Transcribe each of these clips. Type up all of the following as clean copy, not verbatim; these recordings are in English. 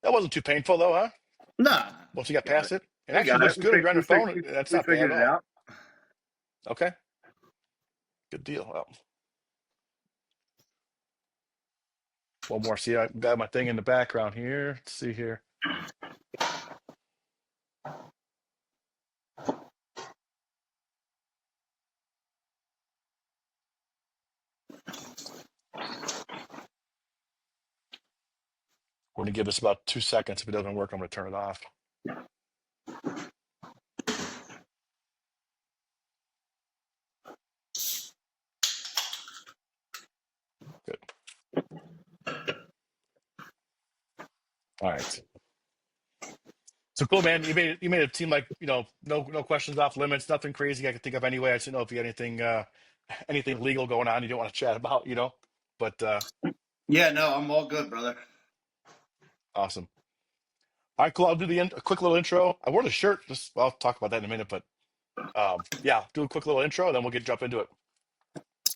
That wasn't too painful though, huh? Nah, Once you got got it. past it, it We actually got it. looks good. You're on your phone. That's We not bad figured at it all. out. Okay, good deal. Well, one more. See, I got my thing in the background here. Let's see here. We're gonna give this about 2 seconds. If it doesn't work, I'm gonna turn it off. Good. All right. So cool, man. You made it seem like no questions off limits, nothing crazy I could think of anyway. I just didn't know if you had anything legal going on you don't want to chat about. But Yeah, no, I'm all good, brother. awesome. All right, cool. I'll do a quick little intro. I wore the shirt. I'll talk about that in a minute, but yeah, do a quick little intro, then we'll jump into it,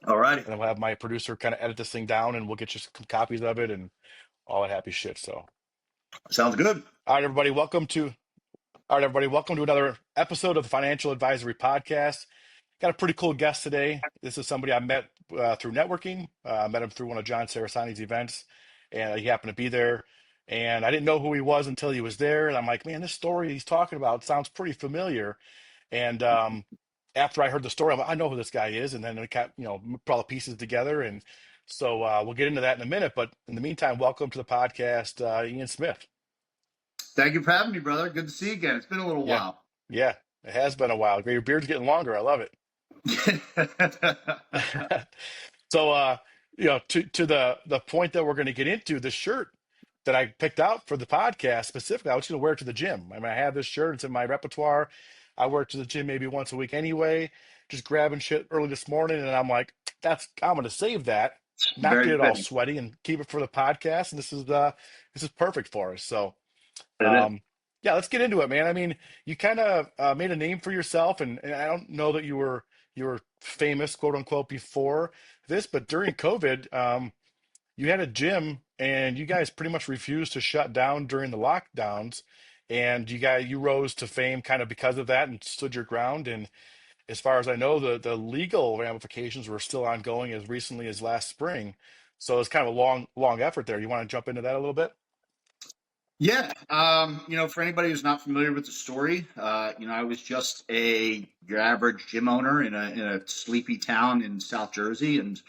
All righty. and then we'll have my producer kind of edit this thing down, and we'll get you some copies of it and all that happy shit. So, Sounds good. all right, everybody, welcome to another episode of the Financial Advisory Podcast. Got a pretty cool guest today. This is somebody I met through networking. I met him through one of John Sarasani's events, and he happened to be there. And I didn't know who he was until he was there. And I'm like, man, this story he's talking about sounds pretty familiar. And after I heard the story, I'm like, I know who this guy is. And then I kept, put all the pieces together. And so we'll get into that in a minute. But in the meantime, welcome to the podcast, Ian Smith. Thank you for having me, brother. Good to see you again. It's been a little Yeah, while. yeah, it has been a while. Your beard's getting longer. I love it. So to the point that we're going to get into, the shirt that I picked out for the podcast specifically, I was going to wear it to the gym. I mean, I have this shirt, it's in my repertoire. I wear it to the gym maybe once a week anyway, just grabbing shit early this morning, and I'm like, I'm going to save that, not get Very it all fitting. sweaty, and keep it for the podcast. And this is perfect for us. So It is. yeah, let's get into it, man. I mean, you kind of made a name for yourself, and I don't know that you were famous, quote unquote, before this, but during COVID, you had a gym, and you guys pretty much refused to shut down during the lockdowns, and you rose to fame kind of because of that and stood your ground. And as far as I know, the legal ramifications were still ongoing as recently as last spring. So it's kind of a long effort there. You want to jump into that a little bit? Yeah. For anybody who's not familiar with the story, I was just your average gym owner in a sleepy town in South Jersey, and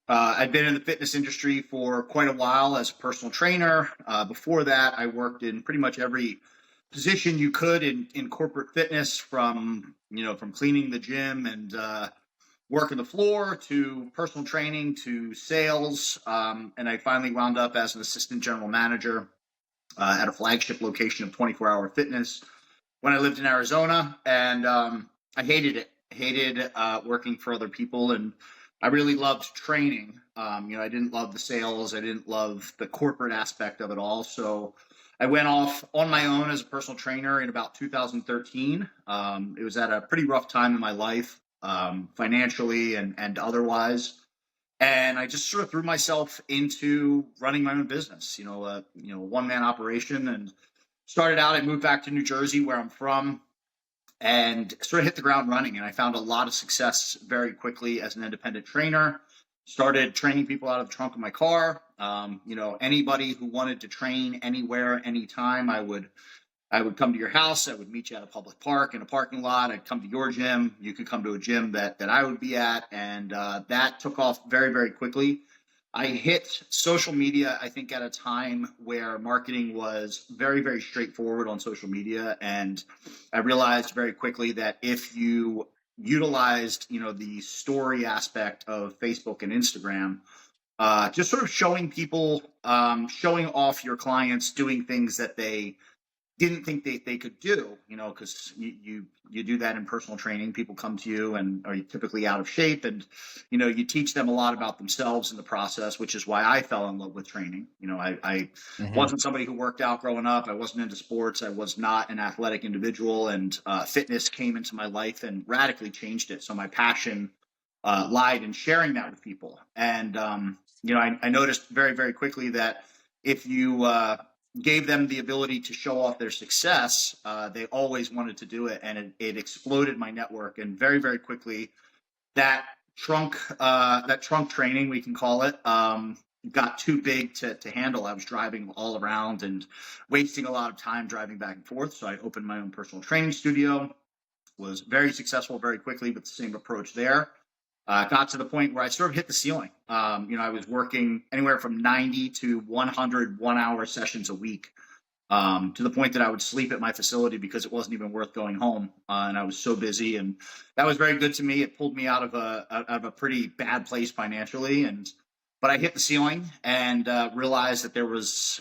I'd been in the fitness industry for quite a while as a personal trainer. Before that, I worked in pretty much every position you could in corporate fitness, from cleaning the gym and working the floor to personal training to sales. And I finally wound up as an assistant general manager at a flagship location of 24 Hour Fitness when I lived in Arizona. And I hated it, hated working for other people. And I really loved training. I didn't love the sales. I didn't love the corporate aspect of it all. So I went off on my own as a personal trainer in about 2013. It was at a pretty rough time in my life, financially and otherwise. And I just sort of threw myself into running my own business, a one-man operation, and started out. I moved back to New Jersey, where I'm from, and sort of hit the ground running. And I found a lot of success very quickly as an independent trainer. Started training people out of the trunk of my car. Anybody who wanted to train anywhere, anytime, I would come to your house. I would meet you at a public park in a parking lot. I'd come to your gym. You could come to a gym that I would be at. And that took off very, very quickly. I hit social media, I think, at a time where marketing was very, very straightforward on social media. And I realized very quickly that if you utilized, the story aspect of Facebook and Instagram, just sort of showing people, showing off your clients doing things that they didn't think they could do, because you do that in personal training. People come to you and are typically out of shape, and you teach them a lot about themselves in the process, which is why I fell in love with training. I Hmm. wasn't somebody who worked out growing up. I wasn't into sports. I was not an athletic individual, and fitness came into my life and radically changed it. So my passion lied in sharing that with people, and I noticed very, very quickly that if you gave them the ability to show off their success, they always wanted to do it, and it exploded my network. And very, very quickly, that that trunk training, we can call it, got too big to handle. I was driving all around and wasting a lot of time driving back and forth. So I opened my own personal training studio, was very successful very quickly with the same approach there. Got to the point where I sort of hit the ceiling. I was working anywhere from 90 to 100 1-hour sessions a week, to the point that I would sleep at my facility because it wasn't even worth going home. And I was so busy, and that was very good to me. It pulled me out of a pretty bad place financially. But I hit the ceiling and realized that there was,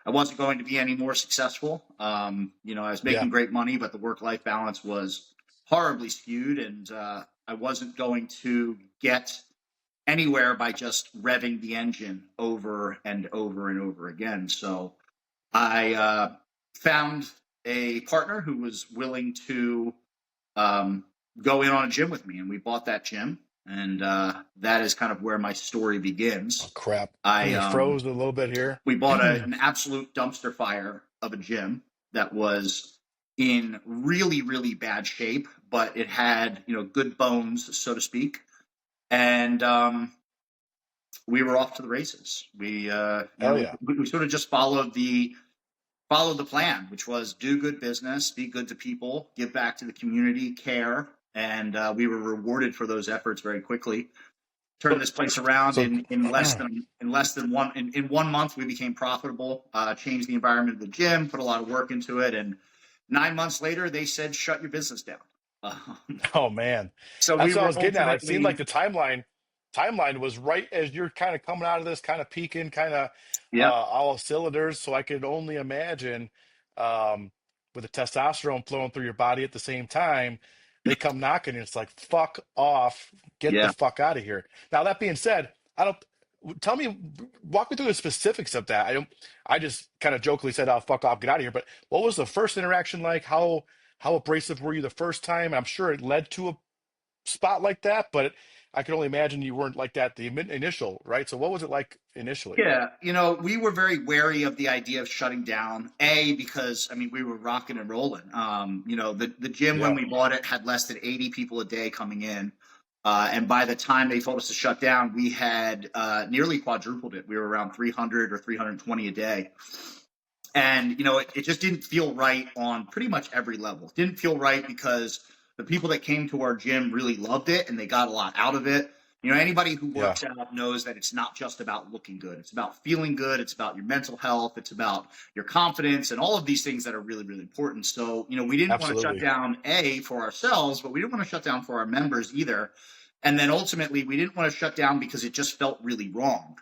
I wasn't going to be any more successful. I was Yeah. making great money, but the work-life balance was horribly skewed, and I wasn't going to get anywhere by just revving the engine over and over and over again. So I found a partner who was willing to go in on a gym with me, and we bought that gym. And that is kind of where my story Oh, begins. crap. I You froze a little bit here. We bought an absolute dumpster fire of a gym that was in really, really bad shape, but it had, good bones, so to speak. And we were off to the races. We, Hell yeah. we sort of just followed the plan, which was do good business, be good to people, give back to the community, care, and we were rewarded for those efforts very quickly. Turned this place around So, in less than 1 month. We became profitable. Changed the environment of the gym, put a lot of work into it, and 9 months later, they said, "Shut your business down." oh man, So we that's what I were was getting at. It seemed like ultimately, the timeline was right as you're kind of coming out of this, kind of peaking, kind of yeah, all cylinders. So I could only imagine, um, with the testosterone flowing through your body at the same time, they come knocking, and it's like, fuck off, get the yeah. fuck out of here. Now that being said, I don't. Tell me, walk me through the specifics of that. I don't. I just kind of jokingly said, "Oh, fuck off, get out of here." But what was the first interaction like? How abrasive were you the first time? I'm sure it led to a spot like that, but I can only imagine you weren't like that the initial, right? So what was it like initially? Yeah, we were very wary of the idea of shutting down. Because I mean, we were rocking and rolling. The gym when Yeah, we bought it had less than 80 people a day coming in, and by the time they told us to shut down, we had nearly quadrupled it. We were around 300 or 320 a day, and it just didn't feel right on pretty much every level. It didn't feel right because the people that came to our gym really loved it and they got a lot out of it. Anybody who yeah, works out knows that it's not just about looking good. It's about feeling good. It's about your mental health. It's about your confidence and all of these things that are really, really important. So, we didn't want to shut absolutely. down for ourselves, but we didn't want to shut down for our members either. And then ultimately, we didn't want to shut down because it just felt really wrong.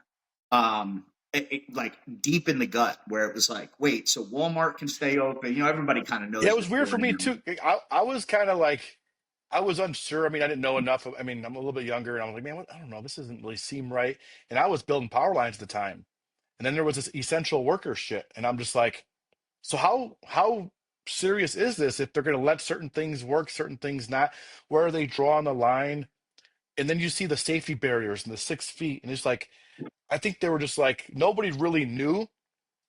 Like deep in the gut, where it was like, wait, so Walmart can stay open. Everybody kind of Yeah, knows it the was weird for story me now. too. I was kind of like, I was unsure. I mean, I didn't know enough. I mean, I'm a little bit younger, and I was like, man, I don't know. This doesn't really seem right. And I was building power lines at the time, and then there was this essential worker shit, and I'm just like, so how serious is this if they're going to let certain things work, certain things not? Where are they drawing the line? And then you see the safety barriers and the 6 feet, and it's like, I think they were just like nobody really knew.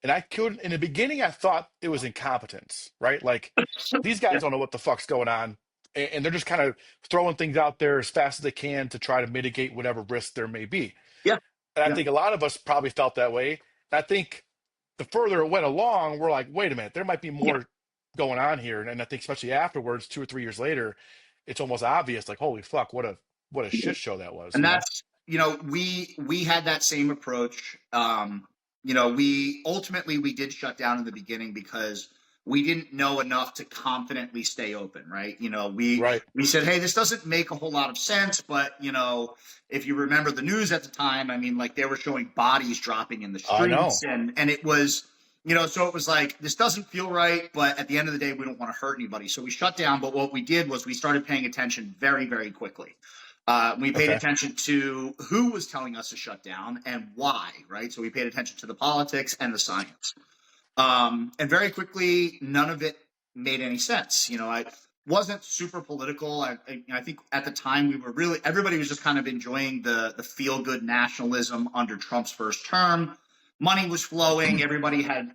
And I could in the beginning I thought it was incompetence, right? Like these Yeah, guys don't know what the fuck's going on. And they're just kind of throwing things out there as fast as they can to try to mitigate whatever risk there may be. yeah, And I yeah, think a lot of us probably felt that way. And I think the further it went along, we're like, wait a minute, there might be yeah. more going on here. And I think especially afterwards, 2 or 3 years later, it's almost obvious, like, holy fuck, what a shit show that was, And you know? that's, we had that same approach. We did shut down in the beginning because we didn't know enough to confidently stay open, right? Right. We said, hey, this doesn't make a whole lot of sense, but if you remember the news at the time, I mean, like they were showing bodies dropping in the I know. streets, and it was. So it was like, this doesn't feel right, but at the end of the day, we don't want to hurt anybody. So we shut down. But what we did was we started paying attention very, very quickly. We paid Okay. attention to who was telling us to shut down and why, right? So we paid attention to the politics and the science. And very quickly, none of it made any sense. I wasn't super political. I think at the time everybody was just kind of enjoying the feel good nationalism under Trump's first term. money was flowing. Everybody had,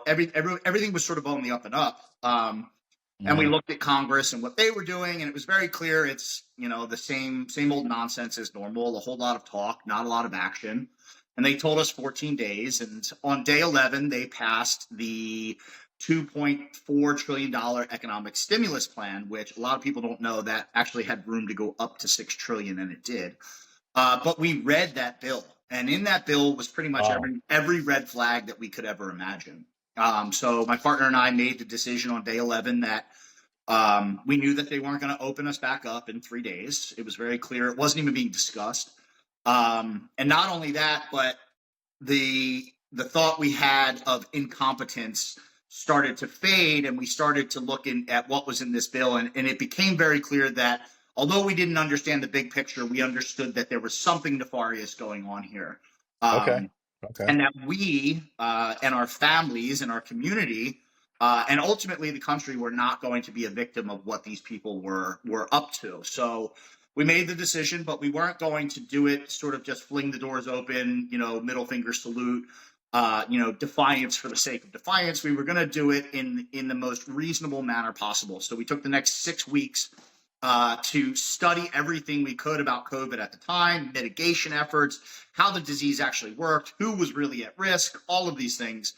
everything was sort of on the up and up. And we Mhm. looked at Congress and what they were doing, and it was very clear it's, the same old nonsense as normal, a whole lot of talk, not a lot of action. And they told us 14 days. And on day 11, they passed the $2.4 trillion economic stimulus plan, which a lot of people don't know that actually had room to go up to 6 trillion, and it did. But we read that bill, and in that bill was pretty much Wow. every red flag that we could ever imagine. So my partner and I made the decision on day 11 that we knew that they weren't going to open us back up in 3 days. It was very clear. It wasn't even being discussed. And not only that, but the thought we had of incompetence started to fade, and we started to look at what was in this bill, and it became very clear that although we didn't understand the big picture, we understood that there was something nefarious going on here. Okay. Um, Okay. and that we and our families and our community and ultimately the country were not going to be a victim of what these people were up to. So we made the decision, but we weren't going to do it sort of just fling the doors open, middle finger salute, defiance for the sake of defiance. We were going to do it in the most reasonable manner possible. So we took the next 6 weeks to study everything we could about COVID at the time, mitigation efforts, how the disease actually worked, who was really at risk, all of these things.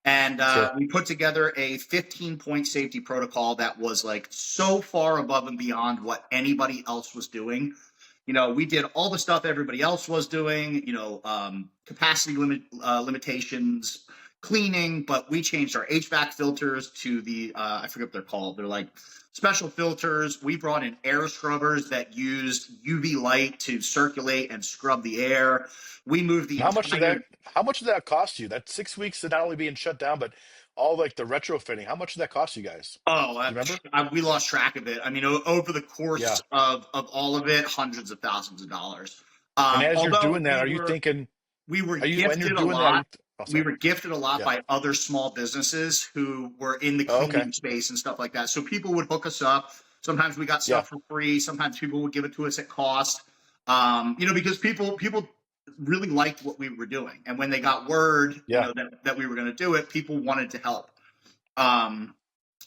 And Sure. we put together a 15-point safety protocol that was like so far above and beyond what anybody else was doing. We did all the stuff everybody else was doing, capacity limitations, cleaning, but we changed our HVAC filters to I forget what they're called. They're like special filters. We brought in air scrubbers that used UV light to circulate and scrub the air. We moved the And entire. how much did that cost you? That 6 weeks of not only being shut down, but all like the retrofitting. How much did that cost you guys? Oh, Do you remember? we lost track of it. I mean, over the Yeah. course of all of it, hundreds of thousands of dollars. And as you're Although doing that, are you thinking, we were are you, when you're gifted a doing that, lot. oh, We sorry. were gifted a lot Yeah. by other small businesses who were in the Oh, okay. cleaning space and stuff like that. So people would hook us up. Sometimes we got Yeah. stuff for free. Sometimes people would give it to us at cost. Because people really liked what we were doing, and when they got word, Yeah. that we were going to do it, people wanted to help. Um,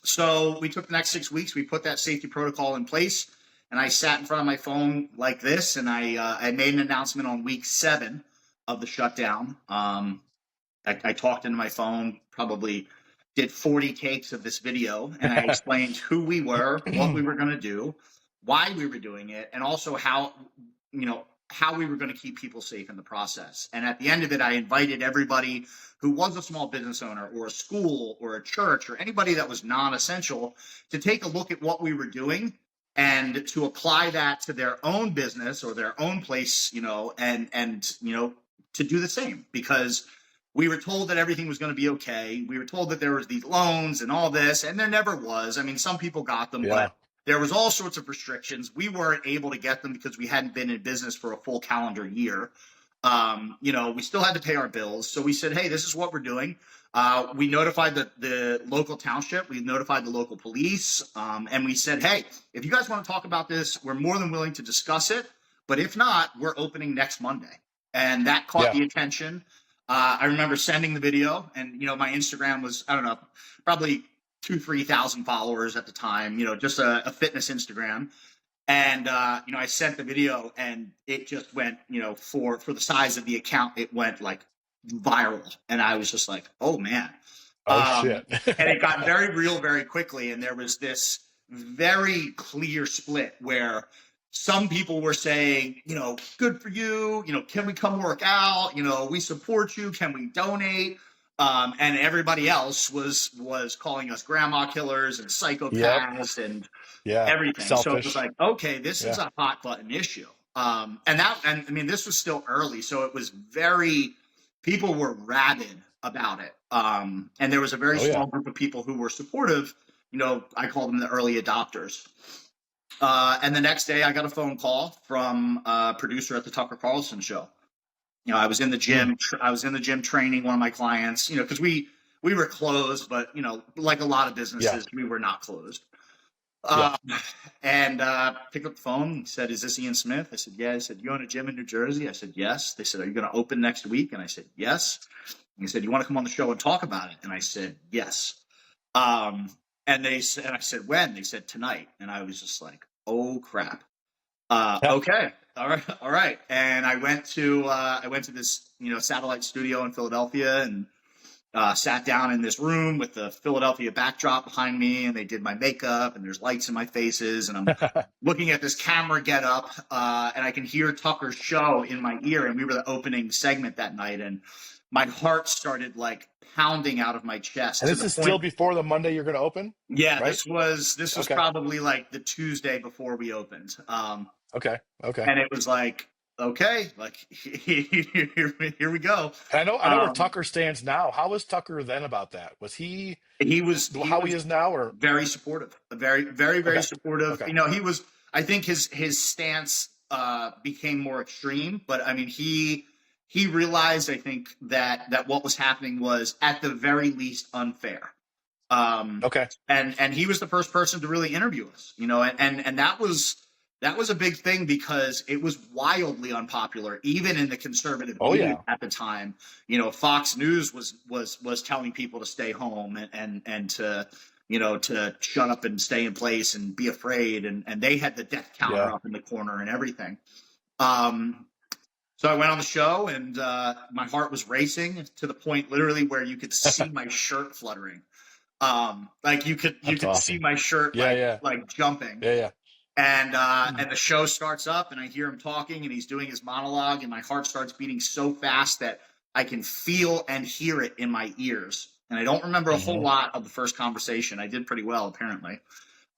so we took the next 6 weeks. We put that safety protocol in place, and I sat in front of my phone like this, and I made an announcement on week 7 of the shutdown. I talked into my phone, probably did 40 takes of this video, and I explained who we were, what we were going to do, why we were doing it, and also how we were going to keep people safe in the process. And at the end of it, I invited everybody who was a small business owner or a school or a church or anybody that was non-essential to take a look at what we were doing and to apply that to their own business or their own place, and to do the same, because we were told that everything was going to be okay. We were told that there was these loans and all this, and there never was. I mean, some people got them, Yeah. but there was all sorts of restrictions. We weren't able to get them because we hadn't been in business for a full calendar year. We still had to pay our bills. So we said, hey, this is what we're doing. We notified the local township. We notified the local police. And we said, hey, if you guys want to talk about this, we're more than willing to discuss it. But if not, we're opening next Monday. And that caught Yeah. the attention. I remember sending the video, and my Instagram was, I don't know, probably 3,000 followers at the time, just a fitness Instagram. And I sent the video, and it just went, for the size of the account, it went like viral. And I was just like, oh man. Oh shit. And it got very real very quickly. And there was this very clear split where some people were saying, good for you, can we come work out? We support you. Can we donate? And everybody else was calling us grandma killers and Yep. psychopaths and Yeah. everything. So it was Selfish. like, okay, this is Yeah. a hot button issue. And I mean, this was still early, so it was people were rabid about it. And there was a very Oh yeah. small group of people who were supportive. I call them the early adopters. And the next day, I got a phone call from a producer at the Tucker Carlson show. I was in the Hmm. gym. I was in the gym training one of my clients. Because we were closed, but like a lot of Yeah. businesses, we were not closed. Yeah. Um, and picked up the phone and said, "Is this Ian Smith?" I said, "Yeah." I said, "You own a gym in New Jersey?" I said, "Yes." They said, "Are you going to open next week?" And I said, "Yes." He said, "You want to come on the show and talk about it?" And I said, "Yes." Um, and they said, and I said, "When?" They said, "Tonight." And I was just like, "Oh crap." Yeah. Okay. All right. All right. And I went to this, satellite studio in Philadelphia, and sat down in this room with the Philadelphia backdrop behind me, and they did my makeup, and there's lights in my faces, and I'm looking at this camera get up, and I can hear Tucker's show in my ear, and we were the opening segment that night, and my heart started like pounding out of my chest And to this the is still point. before the Monday you're going to open, Yeah, right? this was Okay. probably like the Tuesday before we opened. Okay. Okay. And it was like, okay, like here we go. And I know where Um, Tucker stands now. How was Tucker then about that? Was he he how he was is now, or very supportive, very, very, very okay? supportive. Okay. He was. I think his stance became more extreme, but I mean, he realized, I think, that what was happening was at the very least unfair. Um, Okay. and he was the first person to really interview us, and that was a big thing because it was wildly unpopular, even in the conservative Oh media yeah. at the time. Fox News was telling people to stay home and to to shut up and stay in place and be afraid, and they had the death counter Yeah. up in the corner and everything. Um, so I went on the show, and my heart was racing to the point literally where you could see my shirt fluttering. Like you That's could see awesome. my shirt Yeah. Yeah. like jumping. Yeah. Yeah. And the show starts up, and I hear him talking, and he's doing his monologue, and my heart starts beating so fast that I can feel and hear it in my ears. And I don't remember a whole Hmm. lot of the first conversation. I did pretty well, apparently.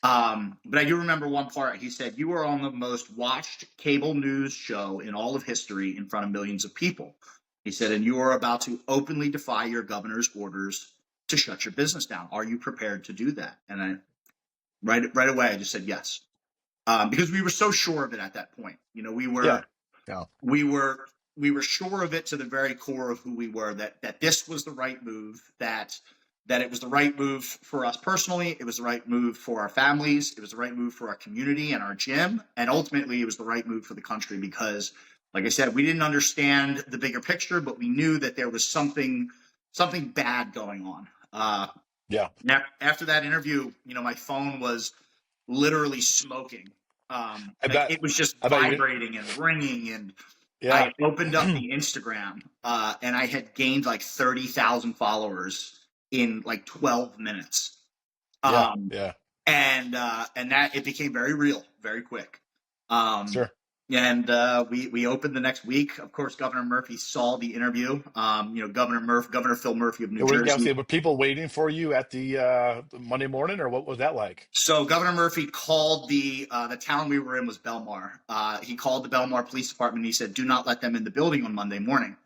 But I do remember one part. He said, "You are on the most watched cable news show in all of history in front of millions of people." He said, "And you are about to openly defy your governor's orders to shut your business down. Are you prepared to do that?" And right away, I just said yes. Because we were so sure of it at that point. We Yeah. were Yeah. we were we were sure of it to the very core of who we were. That this was the right move. That it was the right move for us personally. It was the right move for our families. It was the right move for our community and our gym. And ultimately, it was the right move for the country because, like I said, we didn't understand the bigger picture, but we knew that there was something bad going on. Yeah. After that interview, my phone was literally smoking. I Like bet. it was just I bet you did. vibrating and ringing, and Yeah. I opened up the Instagram, and I had gained like 30,000 followers in like 12 minutes. Yeah. Um, Yeah. and that it became very real, very quick. Um, Sure. and we opened the next week. Of course, Governor Murphy saw the interview. Governor Phil Murphy of New Yeah, Jersey. see, were people waiting for you at the Monday morning, or what was that like? So Governor Murphy called the town we were in was Belmar. He called the Belmar Police Department. And he said, "Do not let them in the building on Monday morning."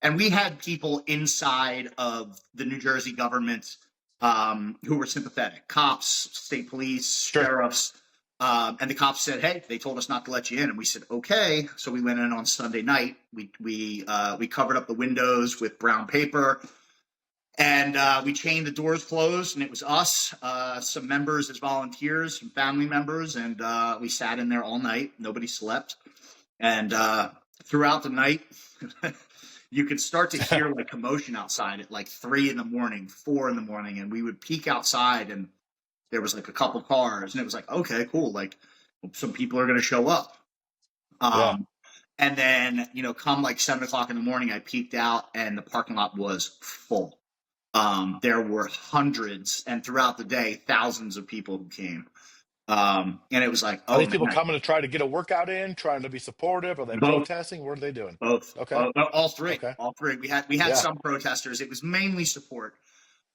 And we had people inside of the New Jersey government who were sympathetic: cops, state police, Sure. sheriffs. And the cops said, "Hey, they told us not to let you in." And we said, "Okay." So we went in on Sunday night. We covered up the windows with brown paper. And we chained the doors closed, and it was us, some members as volunteers, some family members, and we sat in there all night. Nobody slept. And throughout the night, you could start to hear like commotion outside at like 3 in the morning, 4 in the morning, and we would peek outside, and there was like a couple cars, and it was like, okay, cool, like some people are going to show up. Yeah. Um, and then come like 7 o'clock in the morning, I peeked out, and the parking lot was full. There were hundreds, and throughout the day, thousands of people who came. And it was like, Are oh these people man, coming to try to get a workout in, trying to be supportive? Are they both, protesting? What are they doing? both, Okay. all three, Okay. all three. We had Yeah. some protesters. It was mainly support.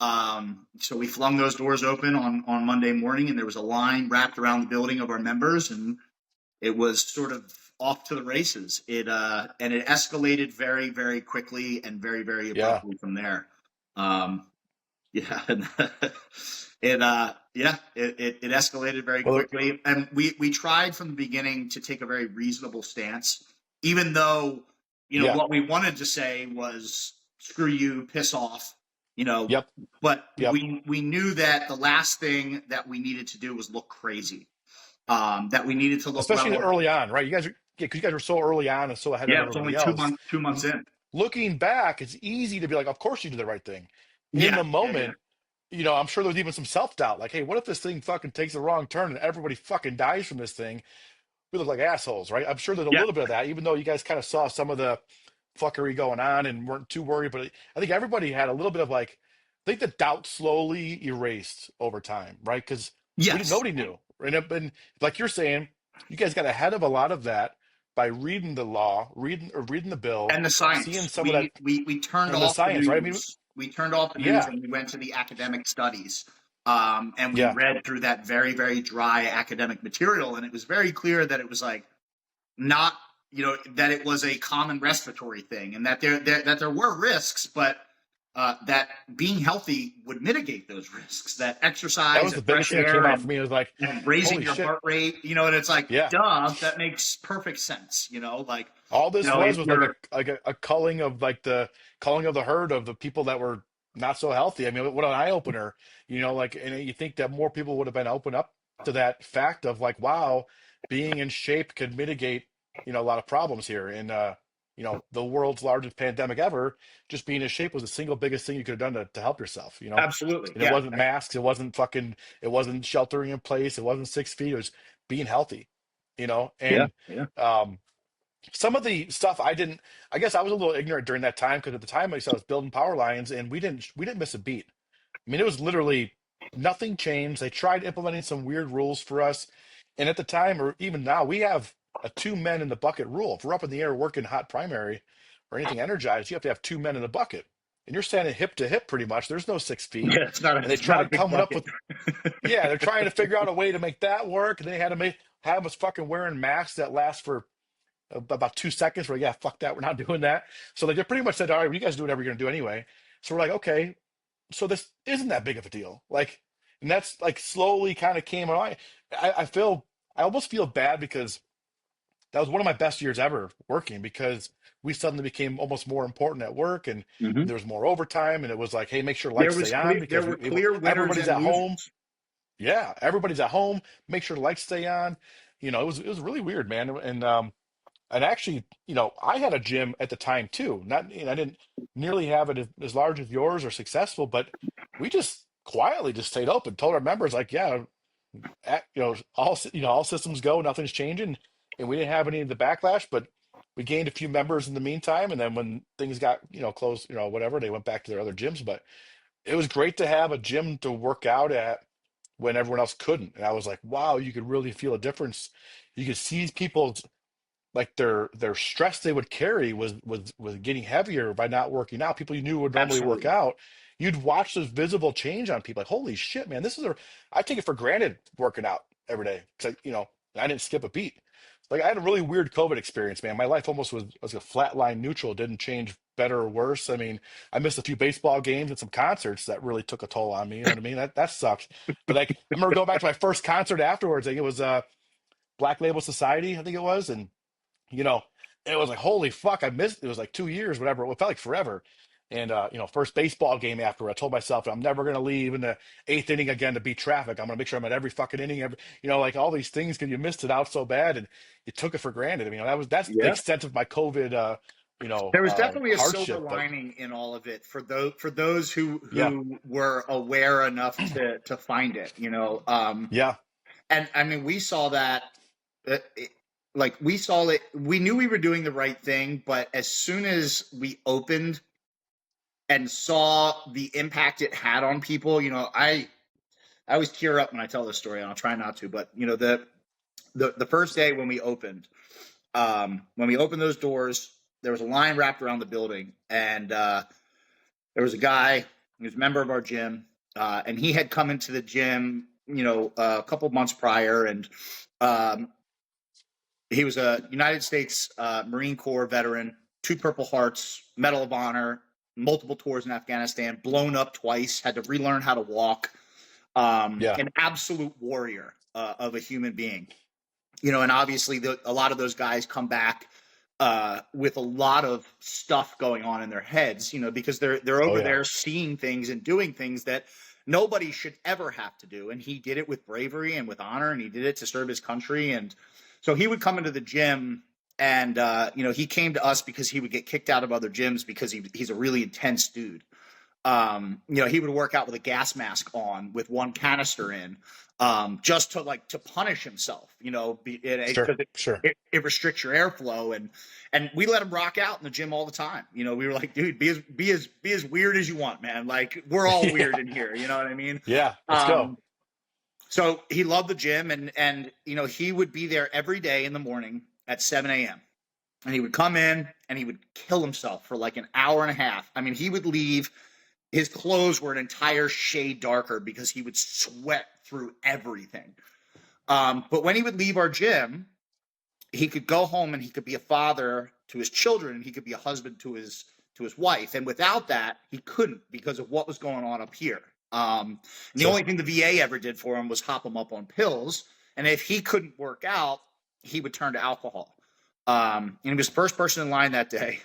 So we flung those doors open on Monday morning, and there was a line wrapped around the building of our members, and it was sort of off to the races. And it escalated very, very quickly and very, very Yeah. abruptly from there. Um, Yeah, it escalated very Well, quickly, and we tried from the beginning to take a very reasonable stance, even though yeah. what we wanted to say was "screw you, piss off," you know, Yep. but Yep. we knew that the last thing that we needed to do was look crazy, that we needed to look Especially well. early on, right? You guys are, yeah, because you guys were so early on and so ahead of Yeah, it was only everybody two else. months 2 months in. looking back, it's easy to be like, of course you did the right thing. In Yeah, the yeah, yeah. moment, I'm sure there's even some self-doubt, like, hey, what if this thing fucking takes a wrong turn and everybody fucking dies from this thing? We look like assholes, right? I'm sure there's a Yeah. little bit of that, even though you guys kind of saw some of the fuckery going on and weren't too worried. But I think everybody had a little bit of like, I think the doubt slowly erased over time, right? Because Yes. nobody knew, and like you're saying, you guys got ahead of a lot of that by reading the law, reading the bill, And the seeing science. some of that, We turned and the off the science, right? I mean, news. We turned off the news yeah, and we went to the academic studies. And we yeah, read through that very, very dry academic material. And it was very clear that it was like not, that it was a common respiratory thing and that there were risks, but that being healthy would mitigate those risks, that that exercise was the and biggest fresh thing that air came out for me. It was like, and raising holy your shit, heart rate, and it's like, yeah. duh, that makes perfect sense, like, All this if was like you're, a culling of like the culling of the herd of the people that were not so healthy. I mean, what an eye opener, like, and you think that more people would have been open up to that fact of like, wow, being in shape could mitigate, a lot of problems here. And the world's largest pandemic ever, just being in shape was the single biggest thing you could have done to help yourself. absolutely, And it yeah, wasn't masks, it wasn't sheltering in place, it wasn't 6 feet, it was being healthy. yeah, And yeah, um some of the stuff I guess I was a little ignorant during that time because at the time I was building power lines and we didn't miss a beat. I mean, it was literally nothing changed. They tried implementing some weird rules for us. And at the time, or even now, we have a two men in the bucket rule. If we're up in the air working hot primary or anything energized, you have to have two men in the bucket. And you're standing hip to hip pretty much. There's no 6 feet. yeah. And they It's not a tried big coming up bucket. with, yeah, they're trying to figure out a way to make that work. And they had to have us fucking wearing masks that last for about 2 seconds. We're like, yeah, fuck that. We're not doing that. So they just pretty much said, all right, well, you guys do whatever you're going to do anyway. So we're like, okay, so this isn't that big of a deal. Like, and that's like slowly kind of came on. I almost feel bad because that was one of my best years ever working because we suddenly became almost more important at work and Hmm. there was more overtime. And it was like, hey, make sure lights stay on There because were clear winners everybody's and at home. losers. Yeah, everybody's at home. Make sure the lights stay on. It was really weird, man. And actually, I had a gym at the time too. Not, I didn't nearly have it as large as yours or successful, but we just quietly just stayed open. Told our members like, yeah, all systems go, nothing's changing, and we didn't have any of the backlash, but we gained a few members in the meantime. And then when things got closed, whatever, they went back to their other gyms. But it was great to have a gym to work out at when everyone else couldn't. And I was like, wow, you could really feel a difference. You could see people's like their stress they would carry was getting heavier by not working out. People you knew would normally work Absolutely. out, you'd watch this visible change on people. Like, holy shit, man, I take it for granted working out every day because I didn't skip a beat. Like I had a really weird COVID experience, man. My life almost was a flatline neutral. It didn't change better or worse. I mean, I missed a few baseball games and some concerts that really took a toll on me. You know what I mean? That sucks. But like, I remember going back to my first concert afterwards. I think it was Black Label Society, I think it was, and you know, it was like, holy fuck, I missed it. Was like 2 years, whatever. It felt like forever. And first baseball game after, I told myself I'm never gonna leave in the eighth inning again to beat traffic. I'm gonna make sure I'm at every fucking inning, like all these things because you missed it out so bad and you took it for granted. I mean, that's the Yeah. extent of my COVID There was definitely a silver hardship. But lining in all of it for those who yeah, were aware enough to find it. yeah, And I mean, we saw that. Like we saw it. We knew we were doing the right thing, but as soon as we opened and saw the impact it had on people, I always tear up when I tell this story, and I'll try not to. But the first day when we opened those doors, there was a line wrapped around the building, and there was a guy who was a member of our gym, and he had come into the gym, a couple of months prior, and um, he was a United States Marine Corps veteran, 2 Purple Hearts, Medal of Honor, multiple tours in Afghanistan, blown up twice, had to relearn how to walk, yeah. an absolute warrior of a human being. And obviously a lot of those guys come back with a lot of stuff going on in their heads, because they're Oh over yeah. there seeing things and doing things that nobody should ever have to do. And he did it with bravery and with honor, and he did it to serve his country. And so he would come into the gym and he came to us because he would get kicked out of other gyms because he's a really intense dude. He would work out with a gas mask on with one canister in, just to punish himself, Sure, because sure. it restricts your airflow, and we let him rock out in the gym all the time. We were like, dude, be as weird as you want, man. Like, we're all Yeah, weird in here. You know what I mean? yeah. Let's go. Um, so he loved the gym, and he would be there every day in the morning at 7 a.m. And he would come in and he would kill himself for like an hour and a half. I mean, he would leave. His clothes were an entire shade darker because he would sweat through everything. But when he would leave our gym, he could go home and he could be a father to his children, and he could be a husband to his wife. And without that, he couldn't, because of what was going on up here. And the Sure. only thing the VA ever did for him was hop him up on pills. And if he couldn't work out, he would turn to alcohol. And he was the first person in line that day.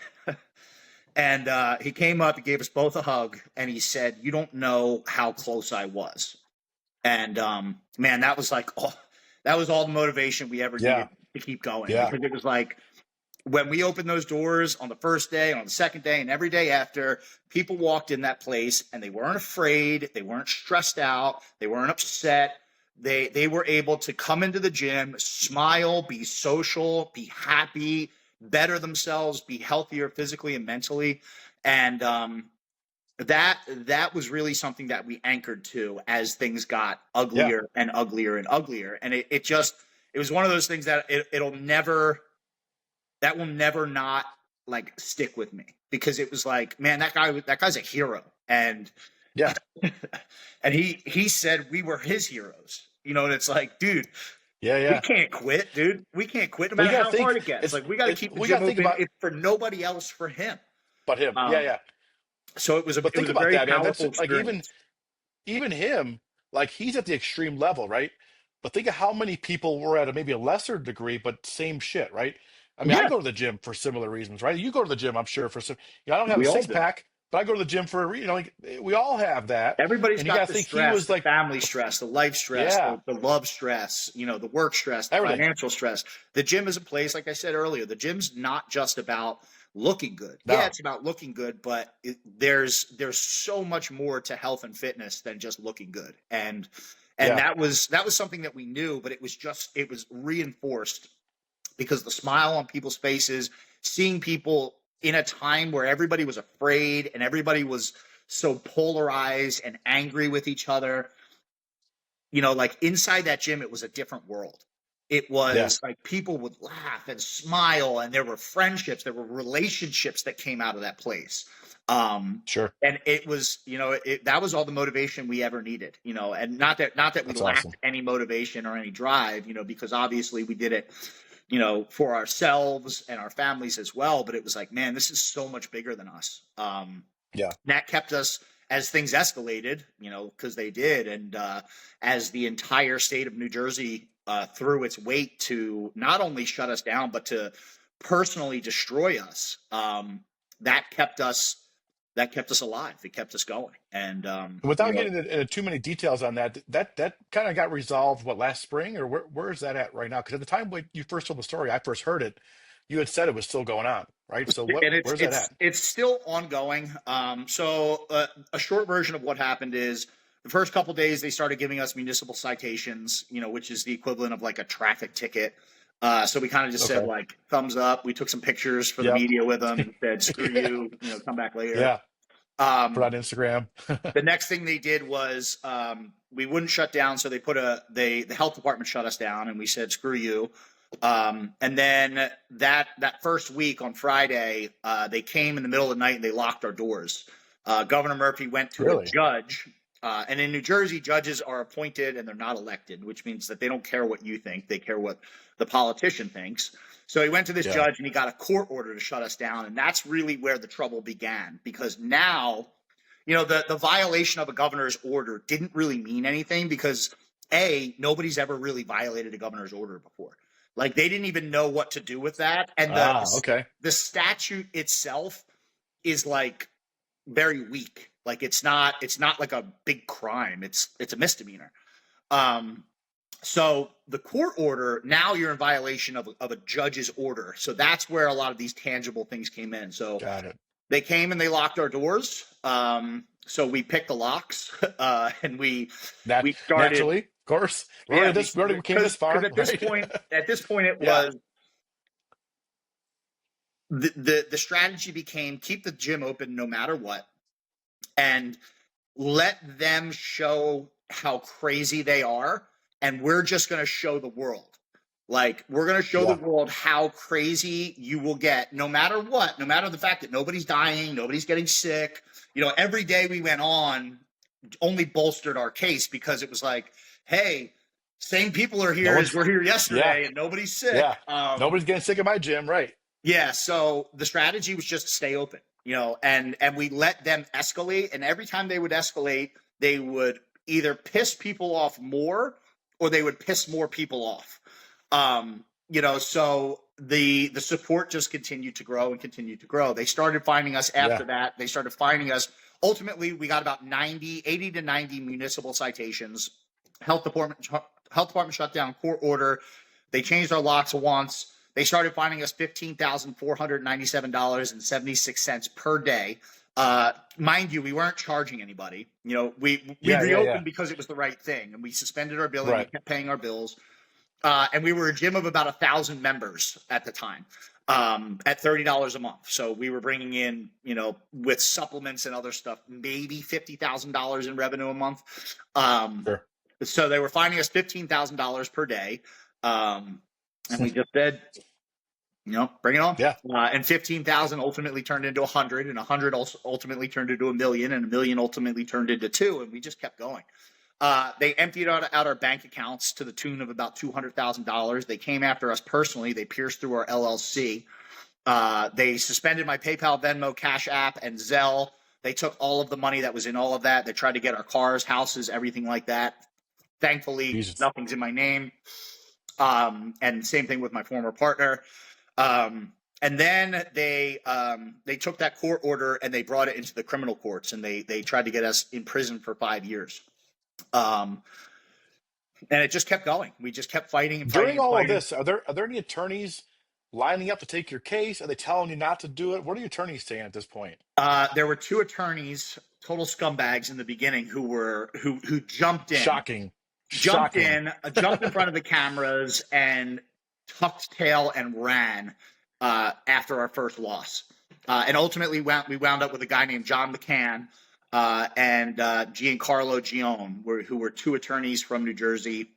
And he came up, he gave us both a hug, and he said, "You don't know how close I was." And man, that was like, that was all the motivation we ever needed Yeah, to keep going, yeah. because it was like, when we opened those doors on the first day, on the second day, and every day after, people walked in that place and they weren't afraid, they weren't stressed out, they weren't upset. They were able to come into the gym, smile, be social, be happy, better themselves, be healthier physically and mentally. And that was really something that we anchored to as things got Yeah. uglier and uglier and uglier. And it was one of those things that that will never not like stick with me, because it was like, man, that guy's a hero. And Yeah. and he said we were his heroes, and it's like, dude, Yeah. we Yeah. can't quit, dude. We can't quit no Well, you matter got to how hard think it gets. it's Like, we got to it's keep the we got gym to think open. about It's for nobody else, for him. but him. Yeah, Um, yeah. so it was a But it think was a about very that, man. That's powerful like experience. even him, like he's at the extreme level, right? But think of how many people were at maybe a lesser degree, but same shit, right? I mean, I Yeah, go to the gym for similar reasons, right? You go to the gym, I'm sure, for some. I don't have a we all six do. pack, but I go to the gym for a reason. Like we all have that, Everybody's and you got got to the think he stress, was the like, family stress, the life stress, yeah, the love stress, the work stress, the everything. financial stress. The gym is a place, like I said earlier, the gym's not just about looking good. Yeah, No, it's about looking good, but there's so much more to health and fitness than just looking good. And yeah, that was something that we knew, but it was reinforced because the smile on people's faces, seeing people in a time where everybody was afraid and everybody was so polarized and angry with each other, like inside that gym, it was a different world. It yeah, was like people would laugh and smile, and there were friendships, there were relationships that came out of that place. Um, sure. and it was, that was all the motivation we ever needed, and not that we That's lacked awesome. any motivation or any drive, because obviously we did it, for ourselves and our families as well. But it was like, man, this is so much bigger than us. Yeah. That kept us, as things escalated, because they did. And as the entire state of New Jersey threw its weight to not only shut us down, but to personally destroy us, that kept us that kept us alive. It kept us going. And Without getting into too many details on that, that kind of got resolved what last spring, or where is that at right now? Because at the time when you first told the story, I first heard it, you had said it was still going on, right? So and it's where's that it's at? it's still ongoing. So a short version of what happened is, the first couple of days they started giving us municipal citations, which is the equivalent of like a traffic ticket. So we kind of just said, Okay. like, thumbs up. We took some pictures for the Yep. media with them and said, "Screw you, come back later." Yeah. Put Um, on Instagram. the next thing they did was, we wouldn't shut down, so the health department shut us down, and we said, "Screw you." And then that first week on Friday, they came in the middle of the night and they locked our doors. Governor Murphy went to a Really? judge, and in New Jersey, judges are appointed and they're not elected, which means that they don't care what you think; they care what the politician thinks. So he went to this Yeah. judge and he got a court order to shut us down, and that's really where the trouble began, because now, the violation of a governor's order didn't really mean anything, because nobody's ever really violated a governor's order before. Like, they didn't even know what to do with that. And Ah, okay. the statute itself is like very weak. Like, it's not like a big crime. It's a misdemeanor. Um, So the court order, now you're in violation of a judge's order. So that's where a lot of these tangible things came in. So Got it. they came and they locked our doors. So we picked the locks, and we started. Naturally, of course. Yeah, We already came this because far, right? at this point it Yeah. was the strategy became keep the gym open no matter what, and let them show how crazy they are, and we're just going to show the world. Like, we're going to show the Yeah. world how crazy you will get no matter what, no matter the fact that nobody's dying, nobody's getting sick. Every day we went on only bolstered our case, because it was like, hey, same people are No here as one's, were here yeah. yesterday, and nobody's sick. Yeah. Nobody's getting sick of my gym, right? Yeah, so the strategy was just to stay open, and we let them escalate, and every time they would escalate, they would either piss people off more, or they would piss more people off. So the support just continued to grow and continued to grow. They started finding us after Yeah. that. They started finding us. Ultimately, we got about 80 to 90 municipal citations. Health department shut down, court order. They changed our locks once. They started finding us $15,497.76 per day. Mind you, we weren't charging anybody. We Yeah. Yeah. reopened Yeah. because it was the right thing, and we suspended our billing. We Right. kept paying our bills, and we were a gym of about 1,000 members at the time, at $30 a month. So we were bringing in, with supplements and other stuff, maybe $50,000 in revenue a month. Sure. So they were finding us $15,000 per day. And we just said, bring it on. Yeah. And 15,000 ultimately turned into 100, and 100 ultimately turned into 1 million, and 1 million ultimately turned into 2, and we just kept going. They emptied out our bank accounts to the tune of about $200,000. They came after us personally. They pierced through our LLC. They suspended my PayPal, Venmo, Cash App, and Zelle. They took all of the money that was in all of that. They tried to get our cars, houses, everything like that. Thankfully, Jesus. nothing's in my name. And same thing with my former partner. And then they took that court order and they brought it into the criminal courts, and they tried to get us in prison for 5 years. And it just kept going. We just kept fighting and fighting During and all of fighting. this, are there any attorneys lining up to take your case? Are they telling you not to do it? What are your attorneys saying at this point? There were 2 attorneys, total scumbags in the beginning, who jumped in. Shocking. Jumped Shocking. jumped in front of the cameras and tucked tail and ran after our first loss. And ultimately, we wound up with a guy named John McCann and Giancarlo Gione, who were 2 attorneys from New Jersey,